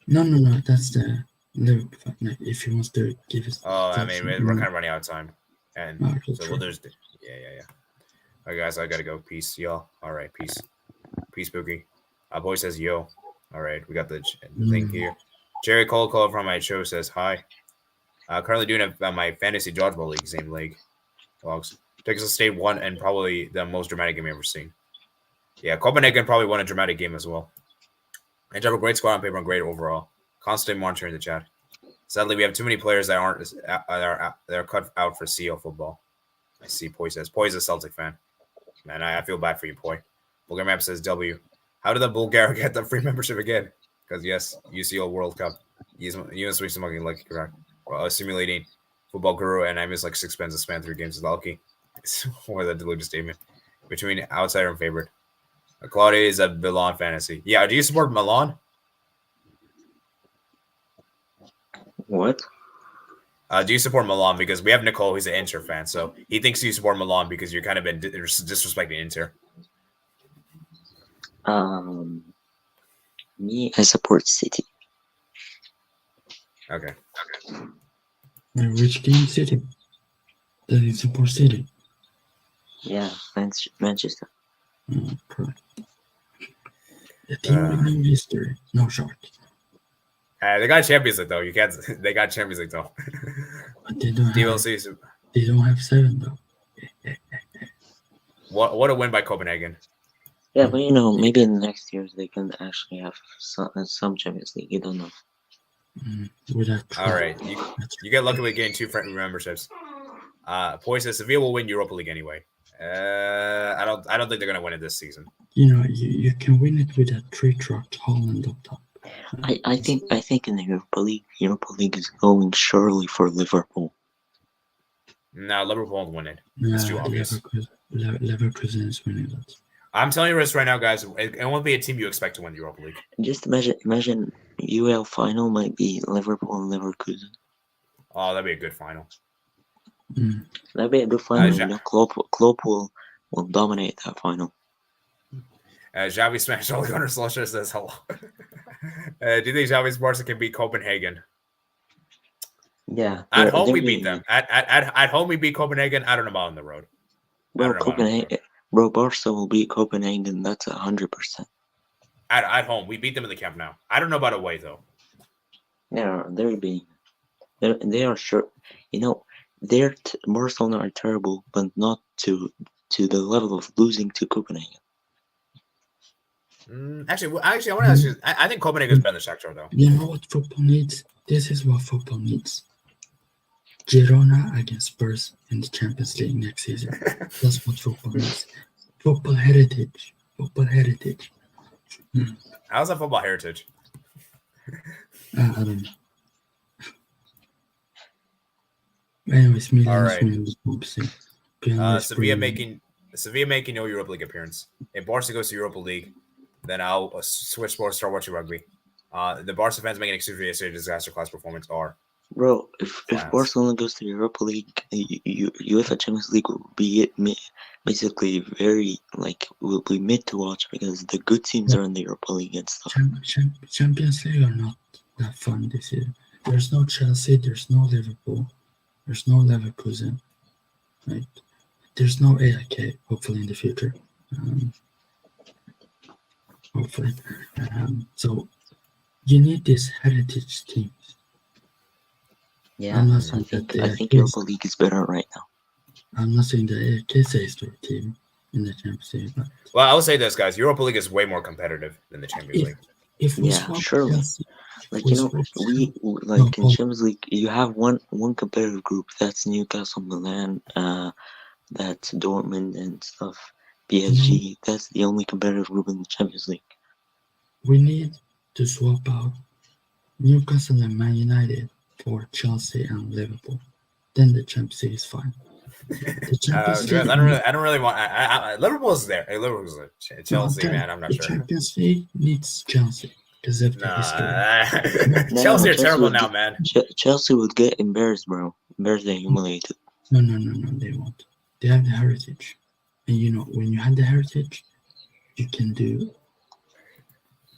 No. That's the Liverpool. Like, if he wants to give us. Oh, I mean, we're kind of running out of time, and Okay, so true. we'll just yeah. All right, guys, I gotta go. Peace, y'all. All right, peace, Boogie. Boy says yo. All right, we got the link here. Jerry Cole from my show says hi. Currently doing my fantasy dodgeball league, same league. Logs. Texas State won, and probably the most dramatic game I've ever seen. Yeah, Copenhagen probably won a dramatic game as well. And have a great squad on paper and great overall. Constant monitoring the chat. Sadly, we have too many players that are cut out for CL football. I see Poi says. Poi is a Celtic fan. Man, I feel bad for you, Poi. Bulgar Map says W. How did the Bulgaria get the free membership again? Because yes, UCL World Cup. You must be smoking lucky correct. Simulating football guru, and I missed like 6 pence to span 3 games. Is lucky. Or the deluded statement between outsider and favorite. Claudia is a Milan fantasy. Yeah, do you support Milan? What? Do you support Milan? Because we have Nicole, who's an Inter fan, so he thinks you support Milan because you're kind of been disrespecting Inter. Me, I support City. Okay. Which game? City. Does he support City? Yeah, Manchester. Correct. A team with no history, no shark. They got Champions League though. You can't. They got Champions League though. But they don't have. DLC. They don't have 7 though. What a win by Copenhagen. Yeah, but maybe in the next years they can actually have some Champions League. You don't know. All right, you get lucky with getting 2 friendly memberships. Poi says Sevilla will win Europa League anyway. I don't think they're gonna win it this season. You can win it with a 3-truck Holland up top. I think in the Europa League is going surely for Liverpool. No, Liverpool won't win it. It's too obvious. Leverkusen is winning that. I'm telling you this right now, guys. It won't be a team you expect to win the Europa League. Just imagine UL final might be Liverpool and Leverkusen. Oh, that'd be a good final. That'd be a good final. Klopp will dominate that final. Xavi Smash All Gunnar Solskjaer says hello. Do you think Xavi's Barca can beat Copenhagen? Yeah. At home we beat them. At home we beat Copenhagen. I don't know about on the road. Bro, Barca will beat Copenhagen. That's 100%. At home, we beat them in the Camp Nou. I don't know about away though. Yeah, they are sure. Barcelona are terrible, but not to the level of losing to Copenhagen. Actually, I want to ask you. I think Copenhagen is better than Shakhtar, though. You know what football needs? This is what football needs. Girona against Spurs in the Champions League next season. That's what football needs. Football heritage. Football heritage. How's that football heritage? I don't know. Anyways, Milan All is right. winning the group C. Sevilla making no Europa League appearance. If Barca goes to Europa League, then I'll switch sports, start watching rugby. The Barca fans making excuses for yesterday's disaster class performance are. Bro, if Barcelona goes to Europa League, UEFA Champions League will be basically very will be mid to watch because the good teams are in the Europa League and stuff. Champions League are not that fun this year. There's no Chelsea, there's no Liverpool, there's no Leverkusen, right? There's no AIK, hopefully in the future. Hopefully. So you need these heritage teams. Yeah, I'm not I saying think that Europa League is better right now. I'm not saying the AIK is their team in the Champions League. But Well, I will say this, guys. Europa League is way more competitive than the Champions League. if we Yeah, swap surely. Chelsea, In Champions League, you have one competitive group. That's Newcastle, Milan, that's Dortmund and stuff. PSG. That's the only competitive group in the Champions League. we need to swap out Newcastle and Man United for Chelsea and Liverpool. Then the Champions League is fine. The Champions League, I don't really want. Liverpool's there. Hey, Liverpool's there. Chelsea, man. I'm not the sure. Champions League needs Chelsea because of the history. Chelsea are terrible now, man. Chelsea would get embarrassed, bro. Embarrassed and humiliated. No, they won't. They have the heritage, and when you have the heritage, you can do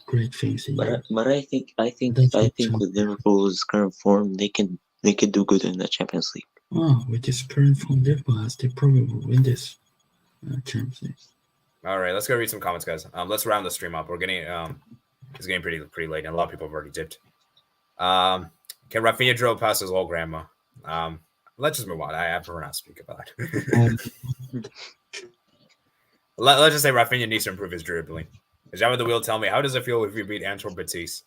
great things in Europe. But I think with Liverpool's current form, they can do good in the Champions League. Oh, with this current form Liverpool has, they probably will win this Champions League. All right, let's go read some comments, guys. Let's round the stream up. We're getting it's getting pretty late, and a lot of people have already dipped. Can Rafinha drill past his old grandma? Let's just move on. I have to speak about it. Let's just say Rafinha needs to improve his dribbling. Java the Wheel, tell me, how does it feel if you beat Antwerp Betis?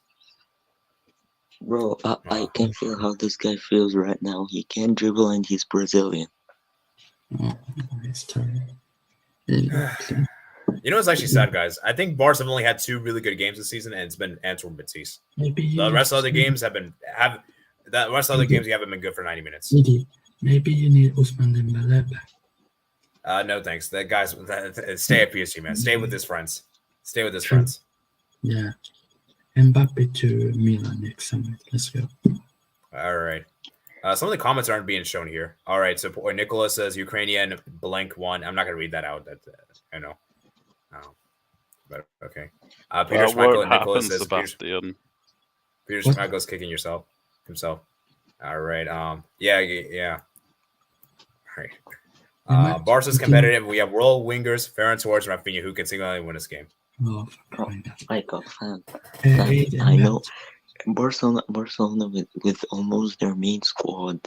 Bro, I can feel how this guy feels right now. He can't dribble and he's Brazilian. Oh, it's terrible. You know what's actually sad, guys? I think Barca have only had 2 really good games this season, and it's been Antwerp Betis. The rest of the other games haven't been good for 90 minutes. Maybe you need Ousmane Dembélé back. No thanks. That guys, stay at PSG, man. Stay with his friends. Stay with his friends. Yeah. Mbappe to Milan next summer. Let's go. All right. Some of the comments aren't being shown here. All right. So Nicholas says Ukrainian blank one. I'm not going to read that out. That I know. But okay. Peter Schmeichel and Nicholas says Peter Schmeichel's kicking himself. All right. Yeah. All right. Barca's competitive. We have world wingers, Ferran Torres, and Rafinha, who can single-handedly win this game. Oh, Michael, fan. I know. Barcelona with almost their main squad.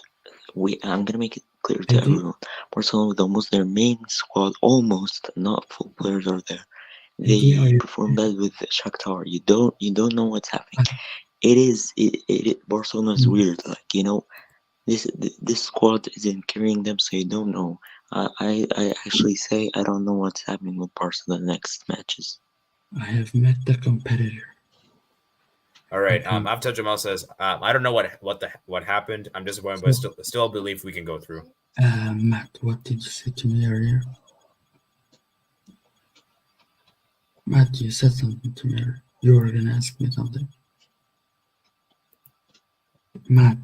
I'm gonna make it clear to everyone. Barcelona with almost their main squad, almost not full players are there. They performed that with Shakhtar. You don't know what's happening. Barcelona is weird. This squad isn't carrying them, so you don't know. I actually say I don't know what's happening with Barca the next matches. I have met the competitor. All right. After Jamal says, I don't know what happened. I'm disappointed, but still believe we can go through. Matt, what did you say to me earlier? Matt, you said something to me earlier. You were gonna ask me something. Matt.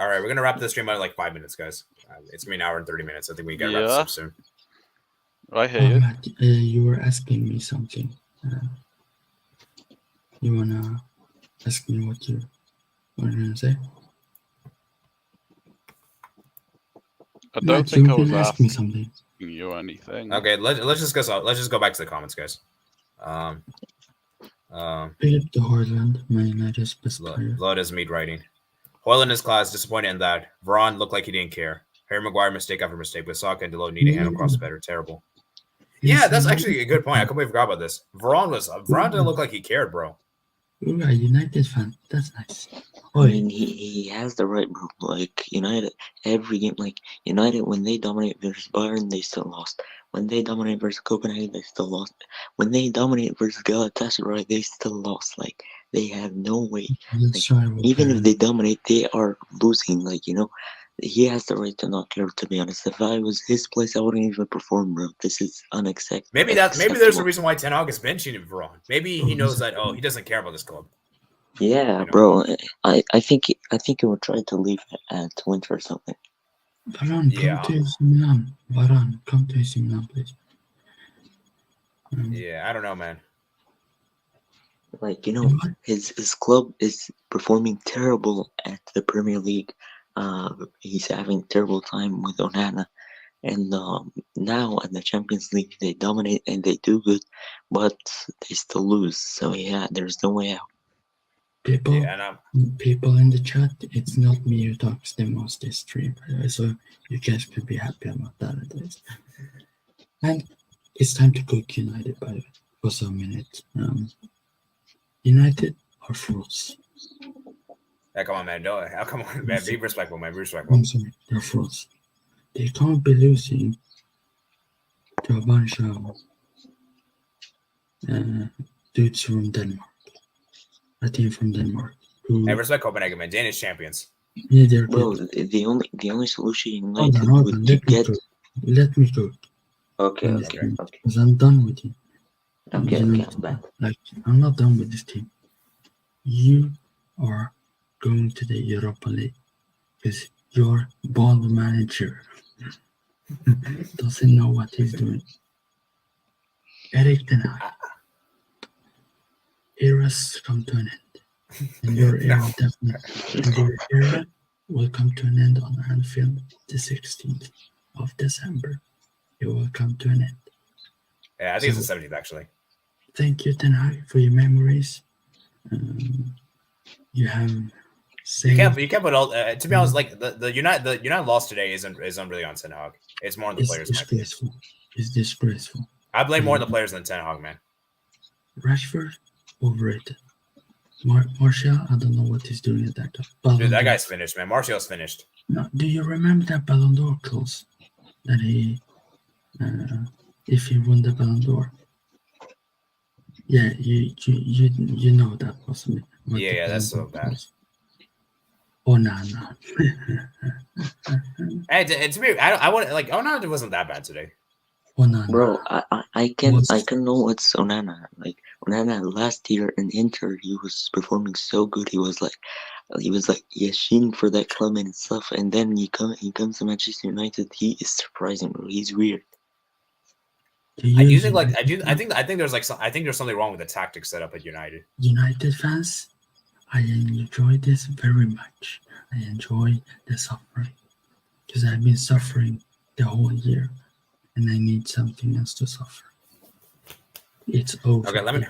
All right, we're gonna wrap this stream out in like 5 minutes, guys. It's gonna be an hour and 30 minutes. I think we gotta wrap this up soon. I hear you. Matt, you were asking me something. You wanna ask me what you were gonna say? I don't think I was asking me something. You anything. Okay, let's just go back to the comments, guys. Philip de Hoyland, Man United's best player. Load is meat writing. Hoyland is class, disappointed in that. Varane looked like he didn't care. Harry Maguire mistake after mistake, but Saka and Delo need to handle cross better. Terrible. Yeah, that's actually a good point. I completely forgot about this. Varane didn't look like he cared, bro. Ooh, a United fan. That's nice. I Oi, mean, he has the right, bro. Like United, every game, like United, when they dominate versus Bayern, they still lost. When they dominate versus Copenhagen, they still lost. When they dominate versus Galatasaray, they still lost. Like they have no way. let's Like try with even if Bayern. they dominate, they are losing. Like he has the right to not care. To be honest, if I was his place, I wouldn't even perform, bro. This is unacceptable. Maybe there's a reason why Ten Hag is benching Varane. Maybe he knows that he doesn't care about this club. Yeah, You know? bro. I think he would try to leave at winter or something. Varane, Yeah. come to AC Milan. Varane, come to AC Milan, please. Yeah, I don't know, man. Like what? his club is performing terrible at the Premier League. He's having terrible time with Onana, and now at the Champions League they dominate and they do good, but they still lose. So yeah, there's no way out. People, Yeah, people in the chat, it's not me who talks the most this stream, by the way, so you guys could be happy about that at least. And it's time to cook United, by the way, for some minutes. United are frauds. yeah, come on, man. Come on, man. Be respectful, man. Be respectful. I'm sorry, they're frauds. They can't be losing to a bunch of dudes from Denmark. A team from Denmark. Hey, respect Copenhagen, man. Danish champions. Yeah, they're Bro, good. the only solution Hold United on, would let me get. cook. Let me cook. Okay. Because I'm done with you. Okay, You know, I'm back. like, I'm not done with this team. You are going to the Europa League because your bald manager doesn't know what he's doing. Eric Ten Hag. Eras come to an end. And your era will come to an end on Anfield the 16th of December. It will come to an end. Yeah, I think it's the 17th, actually. Thank you, Ten Hag, for your memories. You have saved. You can't put all. To be honest, like the United loss today isn't really on Ten Hag. It's more on the players. Disgraceful. It's disgraceful. I blame more on the players than Ten Hag, man. Rashford, overrated. Martial, I don't know what he's doing at that club. Dude, that guy's finished, man. Martial's finished. No, do you remember that Ballon d'Or clause that he, if he won the Ballon d'Or? Yeah, you know that wasn't it? Yeah, that's so bad. Oh no. Hey, to me, I want like Onana wasn't that bad today. Bro, I can know what's Onana. Like Onana last year in Inter, he was performing so good. He was like yashin for that club and stuff. And then he comes to Manchester United. He is surprising, bro. He's weird. I think there's something wrong with the tactics set up at United. United fans, I enjoy this very much. I enjoy the suffering because I've been suffering the whole year. And I need something else to suffer. It's over. Okay, all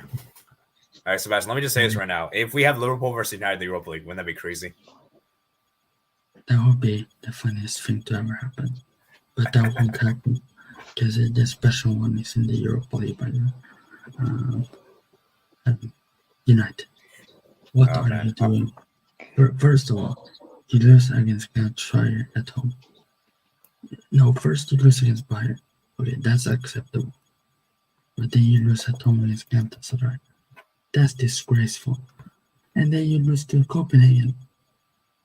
right, Sebastian, let me just say this right now. If we have Liverpool versus United in the Europa League, wouldn't that be crazy? That would be the funniest thing to ever happen. But that won't happen because the special one is in the Europa League, by the way. United. What are you doing? First of all, you lose against Galatasaray at home. No, first you lose against Bayern. Okay, that's acceptable. But then you lose at home against Galatasaray. That's disgraceful. And then you lose to Copenhagen.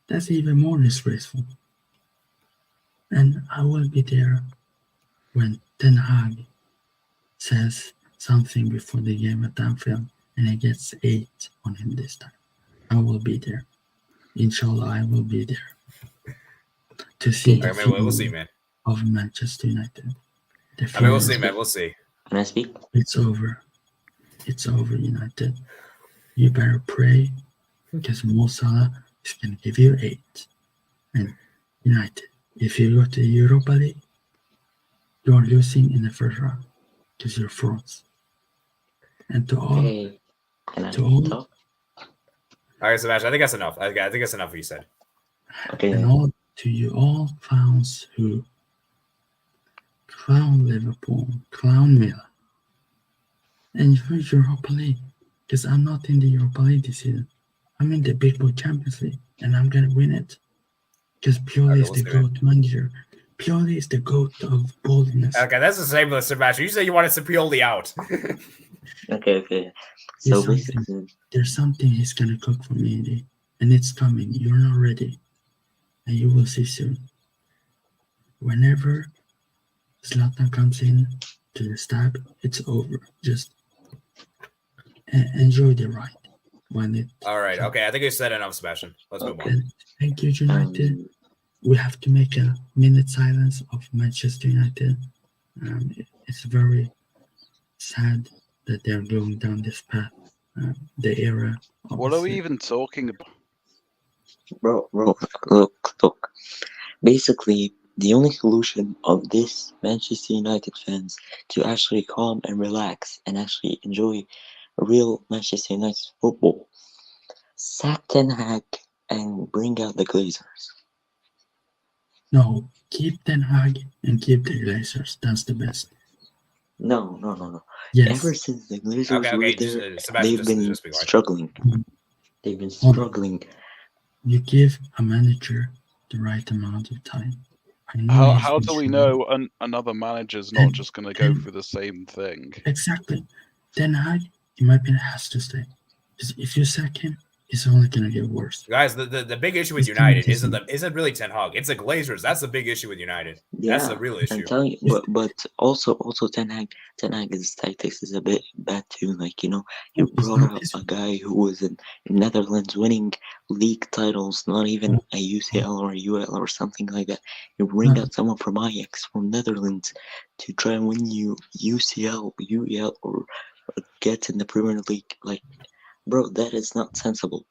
That's even more disgraceful. And I will be there when Ten Hag says something before the game at Anfield and he gets 8 on him this time. I will be there. Inshallah, I will be there to see the we'll see, man. Of Manchester United. We'll see, man. We'll see. Can I speak? It's over. It's over, United. You better pray because Mo Salah is going to give you 8. And United, if you go to the Europa League, you're losing in the first round because you're frauds. And to all, all right, Sebastian, I think that's enough. I think that's enough what you said. Okay. And to you all fans who clown Liverpool, clown Milan, and enjoy Europa League. Because I'm not in the Europa League this season. I'm in the Big Boy Champions League, and I'm gonna win it. Because Pioli is the GOAT manager. Pioli is the GOAT of boldness. Okay, that's the same with Sebastian. You said you wanted Ciprioli out. Okay. So There's something he's gonna cook for me, and it's coming. You're not ready, and you will see soon. Whenever Zlatan comes in to the stab, it's over. Just enjoy the ride. All right. Okay. I think you said enough, Sebastian. Let's move on. Thank you, United. We have to make a minute silence of Manchester United. It's very sad that they're going down this path. The era. What are we even talking about? Bro, look. Basically, the only solution of this Manchester United fans to actually calm and relax and actually enjoy real Manchester United football, sack Ten Hag and bring out the Glazers. No, keep Ten Hag and keep the Glazers. That's the best. No. Yes. Ever since the Glazers were there, Sebastian, they've been struggling. They've been struggling. You give a manager the right amount of time. How do we know another manager's not just going to go through the same thing? Exactly. Ten Hag, in my opinion, has to stay. Because if you sack him, it's only going to get worse. Guys, the big issue with United isn't really Ten Hag. It's the Glazers. That's the big issue with United. Yeah, that's the real issue. I'm telling you, but also Ten Hag's tactics is a bit bad too. Like, you brought out a guy who was in Netherlands winning league titles, not even a UCL or a UL or something like that. You bring out someone from Ajax, from Netherlands, to try and win you UCL, UEL, or get in the Premier League. Like, bro, that is not sensible.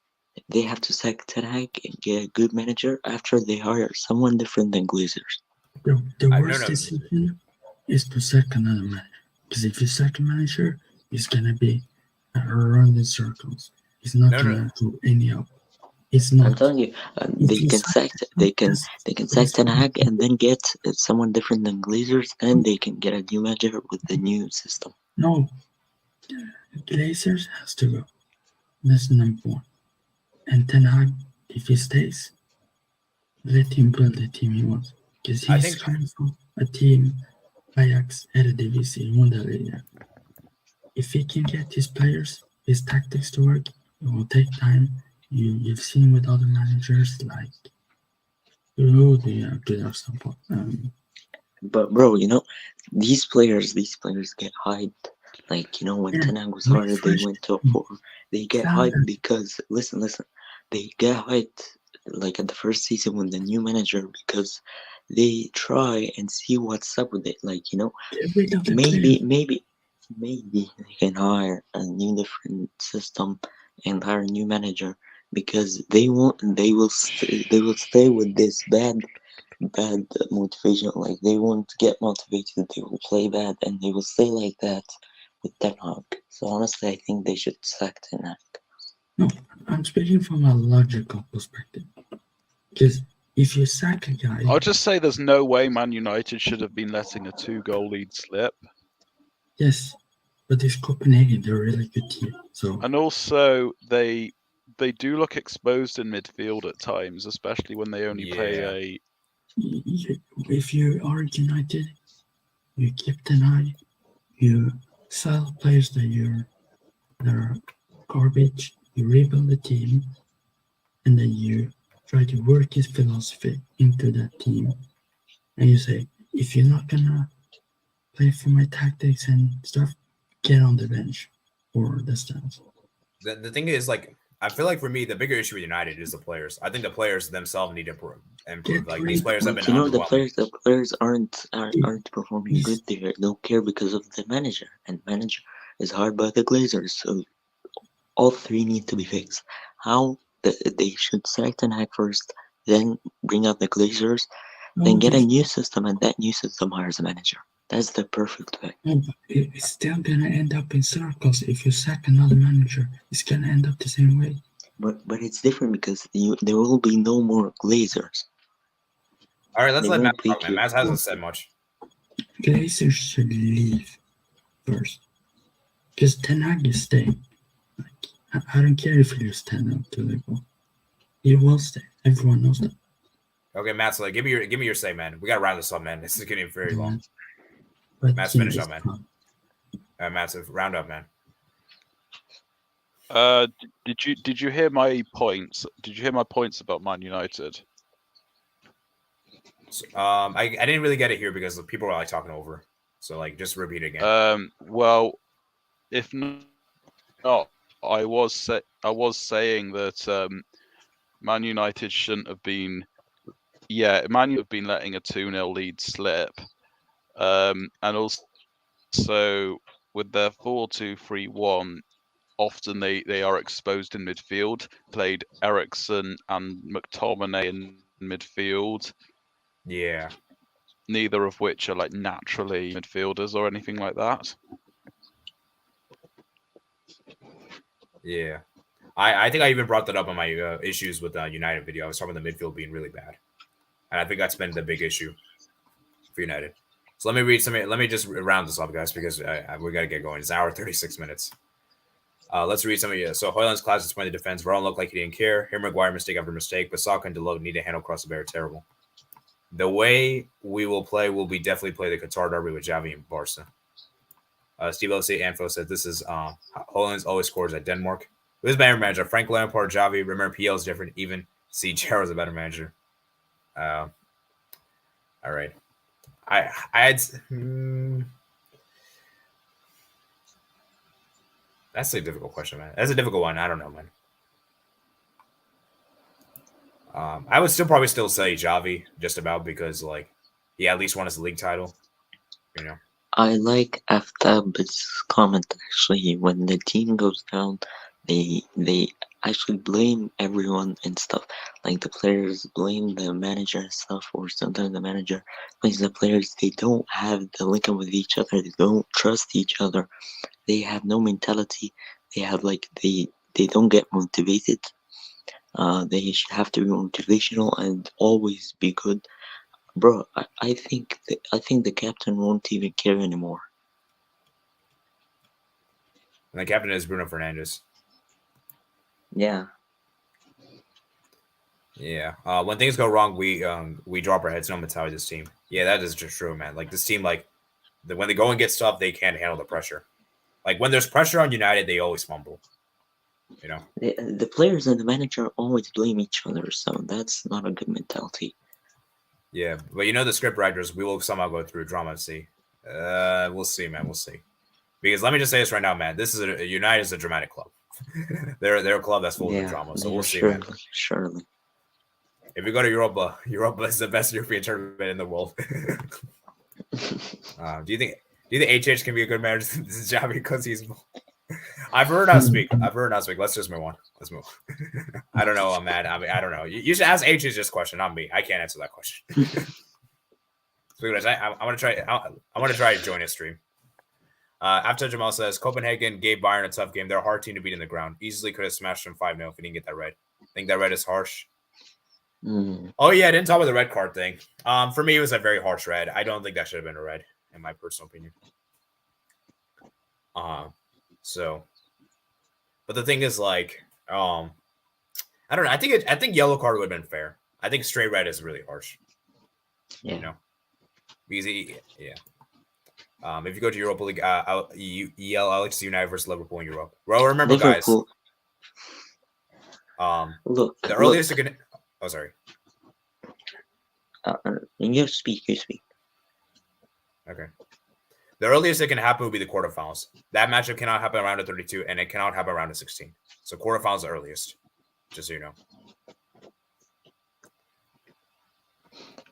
They have to sack Ten Hag and get a good manager after they hire someone different than Glazers. The worst decision is to sack another manager. Because if you sack a manager, he's gonna be around in circles. He's not gonna do any help. It's not. I'm telling you, they can sack Ten Hag and then get someone different than Glazers, and they can get a new manager with the new system. No, Glazers has to go. That's number one. And Ten Hag, if he stays, let him build the team he wants. Because he's coming from a team, Ajax, Eredivisie, Bundesliga. If he can get his players, his tactics to work, it will take time. You've seen with other managers like but bro, these players get hyped. Like, when Ten Hag was hired, they went top 4. They get hyped because listen, they get hyped like at the first season with the new manager because they try and see what's up with it. Like, maybe they can hire a new different system and hire a new manager because they will stay with this bad motivation. Like, they won't get motivated, they will play bad, and they will stay like that with Ten Hag. So honestly, I think they should sack Ten Hag. No, I'm speaking from a logical perspective. Because if you sack a guy, I'll just say there's no way Man United should have been letting a 2-goal lead slip. Yes, but it's Copenhagen. They're a really good team. And also they do look exposed in midfield at times, especially when they only play If you are United, you keep Ten Hag, you sell players that are garbage, you rebuild the team, and then you try to work his philosophy into that team. And you say, if you're not gonna play for my tactics and stuff, get on the bench or the stands. The thing is, like, I feel like for me, the bigger issue with United is the players. I think the players themselves need to improve. Like, these players have been the players aren't performing good. They don't care because of the manager, and manager is hired by the Glazers. So all three need to be fixed. How they should sack Ten Hag first, then bring out the Glazers, then get a new system, and that new system hires a manager. That's the perfect way. No, but it's still gonna end up in circles. If you sack another manager, it's gonna end up the same way. But it's different because there will be no more Glazers. All right, let's let Matt talk, man. Matt hasn't said much. Glazer should leave first. Because Ten Hag is staying. Like, I don't care if he loses 10-0 to Liverpool. He will stay. Everyone knows that. Okay, Matt, so like, give me your say, man. We gotta round this up, man. This is getting very long. But Matt's you know, finish it's up, man. fun. Matt, so round up, man. Did you hear my points? Did you hear my points about Man United? So, I didn't really get it here because the people were like talking over. So like, just repeat it again. Well, if not, I was saying that Man United shouldn't have been. Yeah, Man United have been letting a 2-0 lead slip, and also with their 4-2-3-1. Often they are exposed in midfield. Played Ericsson and McTominay in midfield. Yeah. Neither of which are like naturally midfielders or anything like that. Yeah. I think I even brought that up on my issues with United video. I was talking about the midfield being really bad. And I think that's been the big issue for United. So let me read some. Let me just round this up, guys, because we got to get going. It's an hour 36 minutes. Let's read some of you. So Hoyland's class is when the defense. Varane looked like he didn't care. Harry Maguire mistake after mistake, but Saka and Dalot need to handle cross the barrier. Terrible. The way we will play will be definitely play the Qatar derby with Xavi and Barca. Steve LC Anfo said this is Hoyland's always scores at Denmark. Who's better manager? Frank Lampard, Xavi. Remember, PL is different. Even C. Gerrard's a better manager. All right. I had. That's a difficult question, man. That's a difficult one. I don't know, man. I would probably still say Xavi, just about because like he at least won his league title. You know. I like Aftab's comment actually. When the team goes down, they actually blame everyone and stuff. Like the players blame the manager and stuff, or sometimes the manager blames the players. They don't have the link up with each other. They don't trust each other. They have no mentality. They have like they don't get motivated. They should have to be motivational and always be good. Bro, I think the captain won't even care anymore. And the captain is Bruno Fernandes. Yeah. Yeah. When things go wrong, we drop our heads. No mentality. This team. Yeah, that is just true, man. Like this team, like when they go and get stuff, they can't handle the pressure. Like when there's pressure on United, they always fumble. You know, the players and the manager always blame each other, so that's not a good mentality. Yeah, but you know the script writers, we will somehow go through drama. See, we'll see, man. We'll see. Because let me just say this right now, man. This is United is a dramatic club. they're a club that's full of drama. So we'll see, man. Surely. If we go to Europa, Europa is the best European tournament in the world. Do you think HH can be a good manager? This is Xavi because he's. I've heard us speak. Let's just move on. Let's move. I don't know. I'm mad. I mean, I don't know. You should ask HH this question, not me. I can't answer that question. I want to try. I want to try to join his stream. After Jamal says Copenhagen gave Bayern a tough game. They're a hard team to beat in the ground. Easily could have smashed them 5-0 if he didn't get that red. I think that red is harsh. Oh yeah, I didn't talk about the red card thing. For me, it was a very harsh red. I don't think that should have been a red, in my personal opinion. So, but the thing is, like, I don't know. I think yellow card would have been fair. I think straight red is really harsh. Yeah. You know, because if you go to Europa League, Alex United versus Liverpool in Europe. Well, remember, Liverpool. Guys. Look, the earliest you can. Oh, sorry. You speak. Okay. The earliest it can happen would be the quarterfinals. That matchup cannot happen around the 32, and it cannot happen around the 16. So quarterfinals is the earliest, just so you know.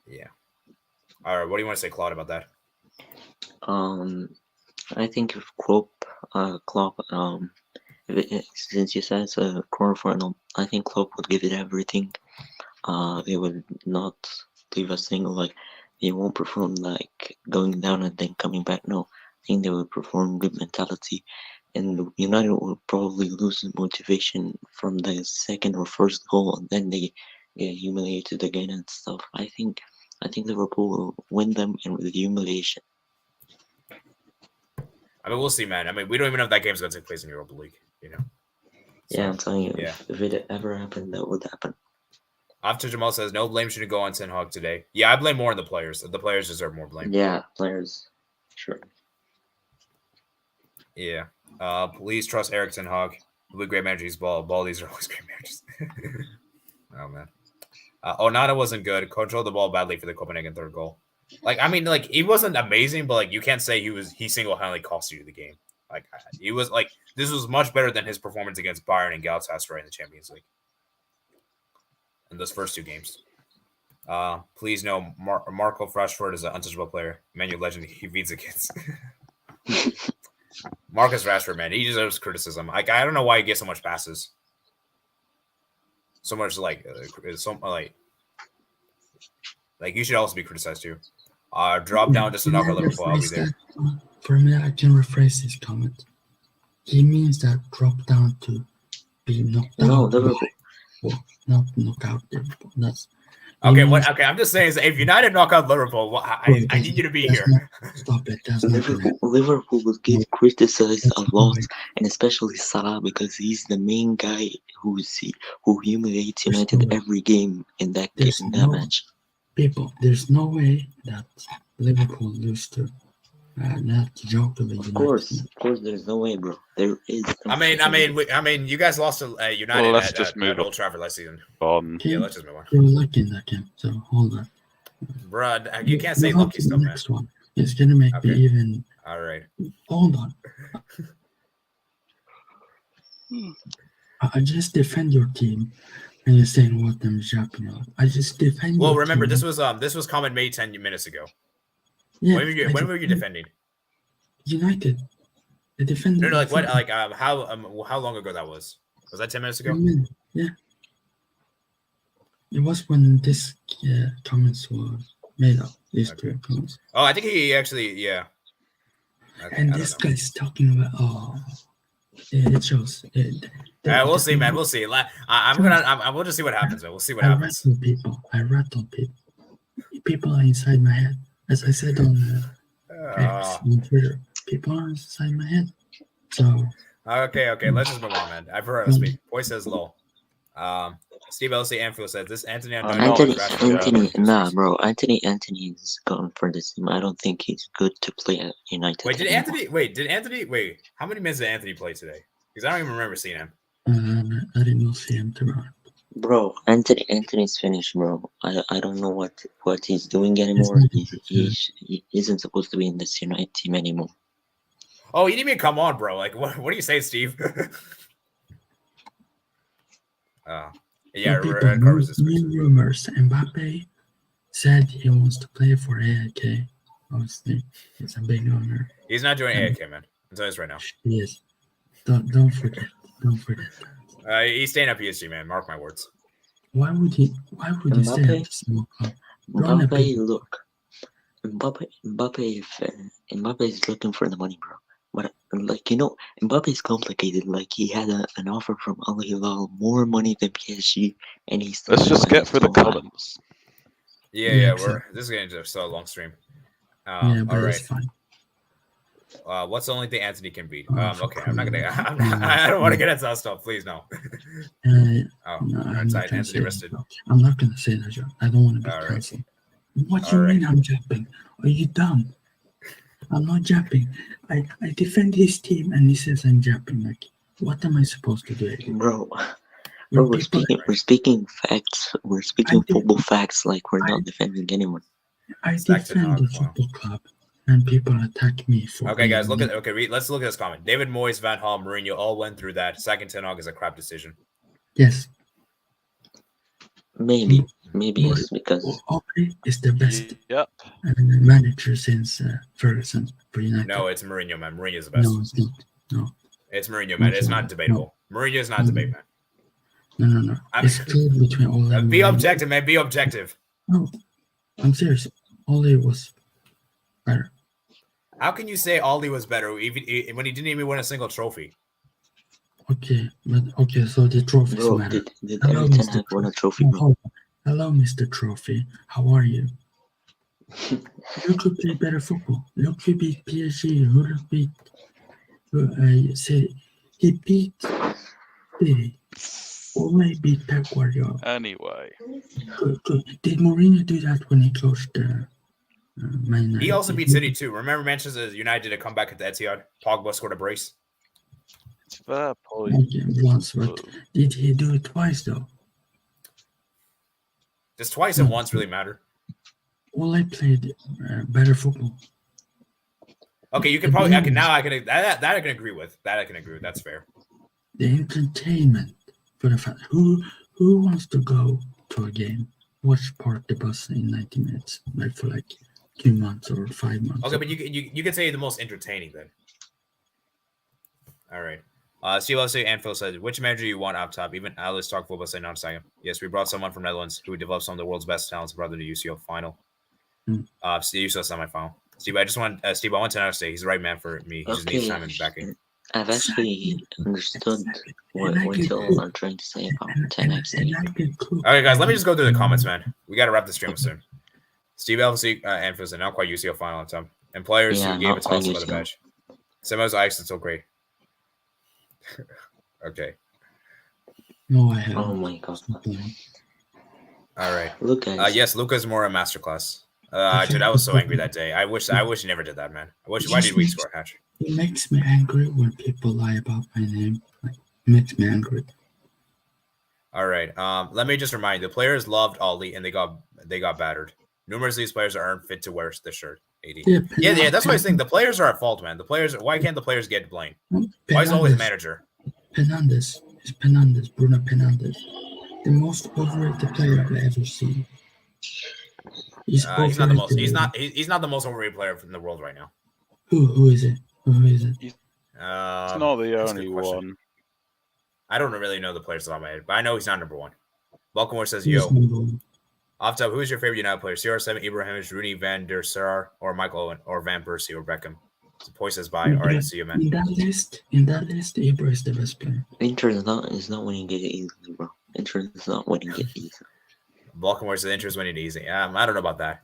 Yeah. All right. What do you want to say, Claude, about that? I think if Klopp, since you said it's a quarterfinal, I think Klopp would give it everything. They would not leave a single, like, they won't perform like going down and then coming back. No, I think they will perform good mentality, and United will probably lose motivation from the second or first goal, and then they get humiliated again and stuff. I think Liverpool will win them and with humiliation. I mean, we'll see, man. I mean, we don't even know if that game's going to take place in Europa League, you know? Yeah, I'm telling you, yeah. if it ever happened, that would happen. After Jamal says, no blame should go on Ten Hag today. Yeah, I blame more on the players. The players deserve more blame. Yeah, players. Sure. Yeah. Please trust Eric Ten Hag. He'll be a great manager. He's ball. These are always great managers. Oh, man. Onana wasn't good. Controlled the ball badly for the Copenhagen third goal. Like, I mean, like, he wasn't amazing, but, like, you can't say he single-handedly cost you the game. Like, he was, like, this was much better than his performance against Bayern and Galatasaray in the Champions League. In those first two games. Please know Marco Rashford is an untouchable player. Manu legend. He feeds the kids. Marcus Rashford, man, he deserves criticism. Like, I don't know why he gets so much passes. So much like you should also be criticized too. Drop down just to knock out Liverpool. I'll be there. For me, I can rephrase his comment. He means that drop down to be knocked out. No, Liverpool. Not knock out Liverpool. That's okay. Okay, I'm just saying, if United knock out Liverpool, I need you to be here. Stop it. That's Liverpool will get criticized a lot, and especially Salah, because he's the main guy who humiliates United every game in that match. People, there's no way that Liverpool lose to not joke to the United. Of course, there's no way, bro. There is. I mean, you guys lost to United. Well, let's just move at Old Trafford last season. Okay. Yeah, let's just move on. You're lucky in that game, so hold on. Bruh, you can't say lucky stuff, man. Next one. It's gonna make me even. All right. Hold on. I just defend your team, and you're saying what I'm jumping on. I just defend. Well, remember this was comment made 10 minutes ago. Yeah. When were you defending? United. The defender. No, like what? Like how long ago that was? Was that 10 minutes ago? Yeah. It was when this comments were made up. These two comments. Oh, I think he actually, yeah. Okay, and this guy's talking about it shows. We'll see, man. We'll see. We'll just see what happens. We'll see what happens. I rattle people. People are inside my head. As I said on Twitter, people are inside my head. So okay. Let's just move on, man. I've heard us speak. Boy says low. Steve LC Anfield says this Anthony. Bro. Anthony is gone for this team. I don't think he's good to play at United. Wait, did Anthony? How many minutes did Anthony play today? Because I don't even remember seeing him. I didn't see him tomorrow. Bro, Anthony's finished, bro. I don't know what he's doing anymore. He isn't supposed to be in this United team anymore. Oh, you didn't even come on, bro. Like, what do you say, Steve? Yeah, rumors. Mbappe said he wants to play for AIK. Obviously, it's a big honor. He's not doing AIK, man. I'll tell you this right now. He is. Don't forget. Don't forget. He's staying at PSG, man. Mark my words. Why would he stay at the small club? Mbappe, look. Mbappe is looking for the money, bro. But Mbappe is complicated. Like, he had an offer from Al Hilal, more money than PSG, and he's. Let's just get through the comments. Yeah. This is getting to a long stream. Yeah, but all right. It's fine. What's the only thing Anthony can beat? Okay, I'm not gonna. I don't want to get into that stuff. Please, no. No, Anthony rested. I'm not gonna say that, John. I don't want to be cancelled. What do you mean I'm jumping? Are you dumb? I'm not jumping. I defend his team, and he says I'm jumping. Like, what am I supposed to do? Bro, we're speaking facts. We're speaking football facts. Like, we're not defending anyone. I defend the football club. And people attack me for. Okay, guys, let's look at this comment. David Moyes, Van Gaal, Mourinho all went through that. Second Ten Hag is a crap decision. Yes. Maybe it's because Ole is the best manager since Ferguson for United. No, it's Mourinho, man. Mourinho is the best. No, it's not. No. It's Mourinho, man. It's not debatable. No. Mourinho is not debatable, man. No. It's clear between Ole and Be objective, man. Be objective. No, I'm serious. Ole was better. How can you say Ole was better even when he didn't even win a single trophy? Okay, so the trophies matter. Did Eric Ten Hag win a trophy, bro? Hello, Mr. Trophy. How are you? You could play better football. You could beat PSG. You could beat Say he beat City or maybe Pep Guardiola. Anyway, Did Mourinho do that when he coached Man United? He also beat City too. Remember Manchester United did a comeback at the Etihad? Pogba scored a brace. it's a fair point. Okay, once, but did he do it twice though? Does twice and once really matter? Well, I played better football. Okay, you can probably. I can that I can agree with. That I can agree with. That's fair. The entertainment for the fans. Who wants to go to a game, watch park the bus in 90 minutes, like for like 2 months or 5 months? Okay, but you could say the most entertaining then. All right. Steve Leslie and Phil said, which manager you want up top? Even Alice talk football say not second. Yes, we brought someone from Netherlands who developed some of the world's best talents, brought them to UCL final. UCL semi-final. Steve, I want to know say he's the right man for me. He just needs time and backing. I've actually understood what y'all are trying to say about 10x. Okay, guys, let me just go through the comments, man. We got to wrap the stream soon. Steve LC and Phil said, not quite UCL final on time. And players who gave it to us by the badge. Semos Ajax is so great. Okay. No, I haven't. Oh my god. All right. Lucas. Yes, Lucas Moura masterclass. Dude, I was so angry that day. I wish he never did that, man. Why did we score a hat trick? It makes me angry when people lie about my name. Like, it makes me angry. All right. Let me just remind you, the players loved Ollie and they got battered. Numerous of these players aren't fit to wear the shirt. 80. Yeah, that's why I think the players are at fault, man. Why can't the players get blamed? Why is it always the manager? Penandes, Bruno Penandes, the most overrated player I've ever seen. He's not the most. He's not the most overrated player in the world right now. Who is it? He's not the only one. I don't really know the players off my head, but I know he's not number one. Baltimore says, "Yo, off top, who's your favorite United player? CR7, Ibrahimovic, Rooney, Van der Sar, or Michael Owen, or Van Persie, or Beckham?" So Poy says, "Bye." All right, see you, man. In that list, Ibra is the best player. Inter is not winning it easily, bro. Inter is not winning it easily. Baltimore says Inter is winning it easy. I don't know about that.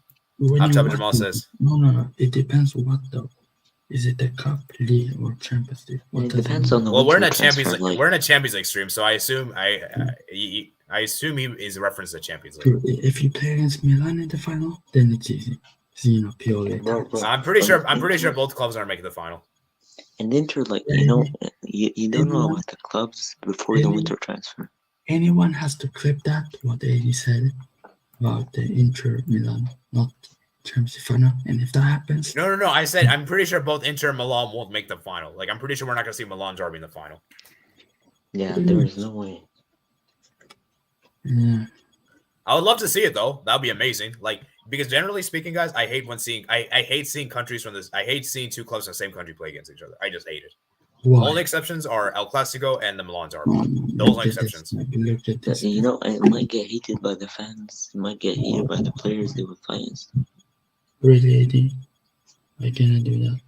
Off top, Jamal says, "No. It depends what though. Is it the Cup, League, or Champions League? It depends on the. Well, we're in a Champions League. We're in a Champions League stream, so I assume he is referenced to Champions League. If you play against Milan in the final, then it's easy. So, purely. I'm pretty sure both clubs are making the final. And Inter, you don't know about the clubs before the winter transfer. Anyone has to clip that what Amy said about the Inter Milan, not Champions League final. And if that happens, no. I said I'm pretty sure both Inter and Milan won't make the final. Like I'm pretty sure we're not going to see Milan Derby in the final. Yeah, there is no way. Yeah. I would love to see it though. That would be amazing. Because generally speaking, guys, I hate seeing countries from this. I hate seeing two clubs in the same country play against each other. I just hate it. Why? Only exceptions are El Clasico and the Milan Derby. Those are exceptions. It might get hated by the fans. It might get hated by the players they would play against. Really, Eddie? I cannot do that.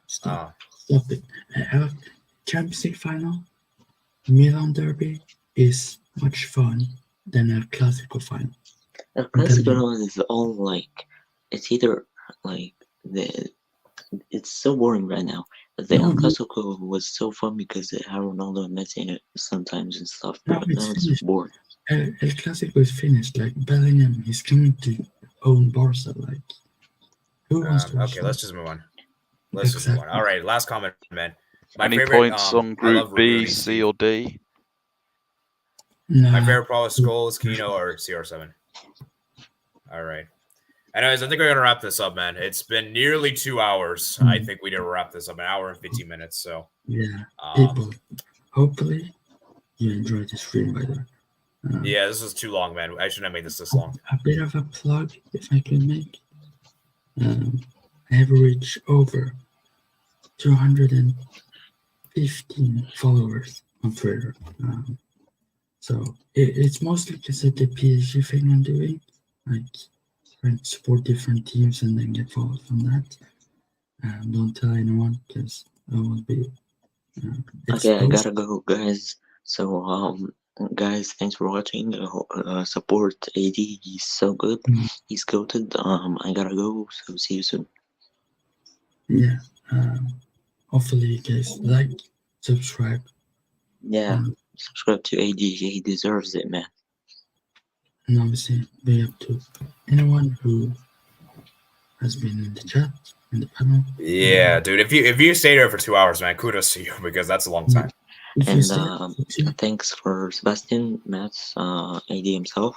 Stop it. Champions League final, Milan Derby is much fun than a Clasico final. El Clasico is all it's either it's so boring right now. The El Clasico was so fun because it had Ronaldo and Messi in it sometimes and stuff. But now it's boring. El Clasico is finished. Bellingham, he's coming to own Barca. Who wants to watch okay, that? let's just move on. Just move on. All right, last comment, man. Any points on Group B, C, or D? No. My favorite probably Skulls, Kino, or CR7. All right. Anyways, I think we're going to wrap this up, man. It's been nearly 2 hours. I think we need to wrap this up an hour and 15 minutes. So, yeah. People, hopefully you enjoyed this stream, by the way. Yeah, this was too long, man. I shouldn't have made this long. A bit of a plug, if I could make. I have reached over 215 followers on Twitter. So it's mostly because of the PSG thing I'm doing. Trying to support different teams and then get followed from that. Don't tell anyone because I won't be. Okay, I gotta go, guys. So, guys, thanks for watching. Support AD. He's so good. He's goated. I gotta go. So see you soon. Yeah. hopefully you guys like, subscribe, Yeah, and subscribe to AD. He deserves it, man. obviously big up to anyone who has been in the chat, in the panel. Yeah, dude. If you stayed there for 2 hours, man, kudos to you because that's a long time. If you And stay, thanks for Sebastian, Matt, AD himself.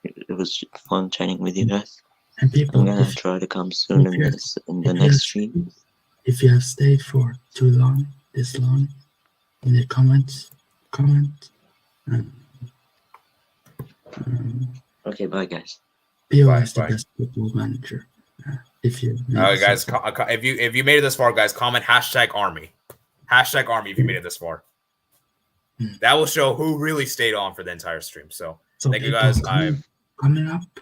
It was fun chatting with you guys. and people, I'm gonna try to come soon in the next stream. If you have stayed for too long, this long, in the comments, comment. Okay, bye guys. PO is the Bye. best football manager. If you, All right, guys. If you made it this far, guys, comment #Army. #Army if you made it this far. That will show who really stayed on for the entire stream. So thank you guys. Coming up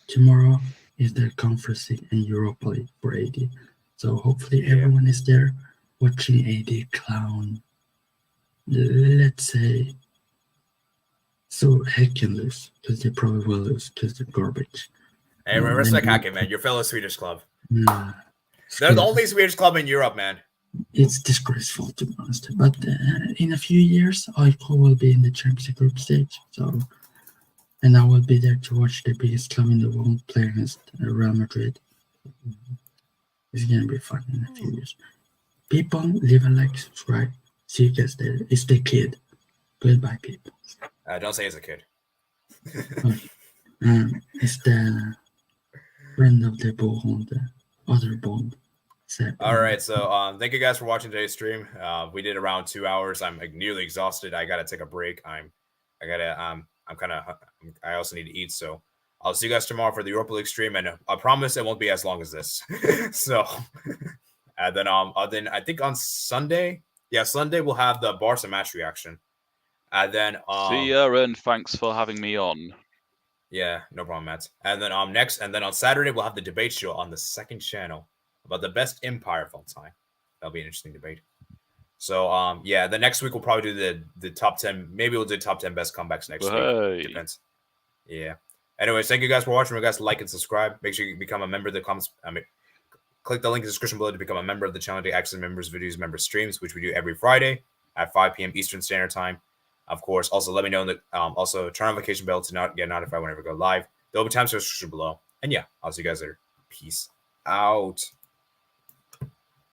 tomorrow is the Conference League and Europa League for AD. So hopefully everyone is there watching AD clown. Let's say so Heck can lose because they probably will lose because they're garbage. Hey, respect Hacken, man. Your fellow Swedish club. Nah, They're the only Swedish club in Europe, man. it's disgraceful to be honest. But in a few years, AIK will be in the Champions League group stage. So, and I will be there to watch the biggest club in the world play against Real Madrid. It's gonna be fun in a few years. People, leave a like, subscribe. See you guys there. It's the kid. Goodbye, people. Don't say it's a kid. It's the friend of the bone, the other bone. All right, so thank you guys for watching today's stream. We did around 2 hours. I'm nearly exhausted. I gotta take a break. I also need to eat. So I'll see you guys tomorrow for the Europa League stream, and I promise it won't be as long as this. So, and then I think on Sunday, Sunday we'll have the Barca match reaction, and then see ya, and thanks for having me on. Yeah, no problem, Matt. And then on Saturday we'll have the debate show on the second channel about the best empire of all time. That'll be an interesting debate. So the next week we'll probably do the top 10. Maybe we'll do top 10 best comebacks next week. Depends. Yeah. Anyways, thank you guys for watching. Remember, guys, like and subscribe. Make sure you become a member of the comments. Click the link in the description below to become a member of the channel to access members' videos, member streams, which we do every Friday at 5 p.m. Eastern Standard Time. Of course, also let me know that also turn on notification bell to not get notified whenever we go live. There'll be time description below. And yeah, I'll see you guys later. Peace out.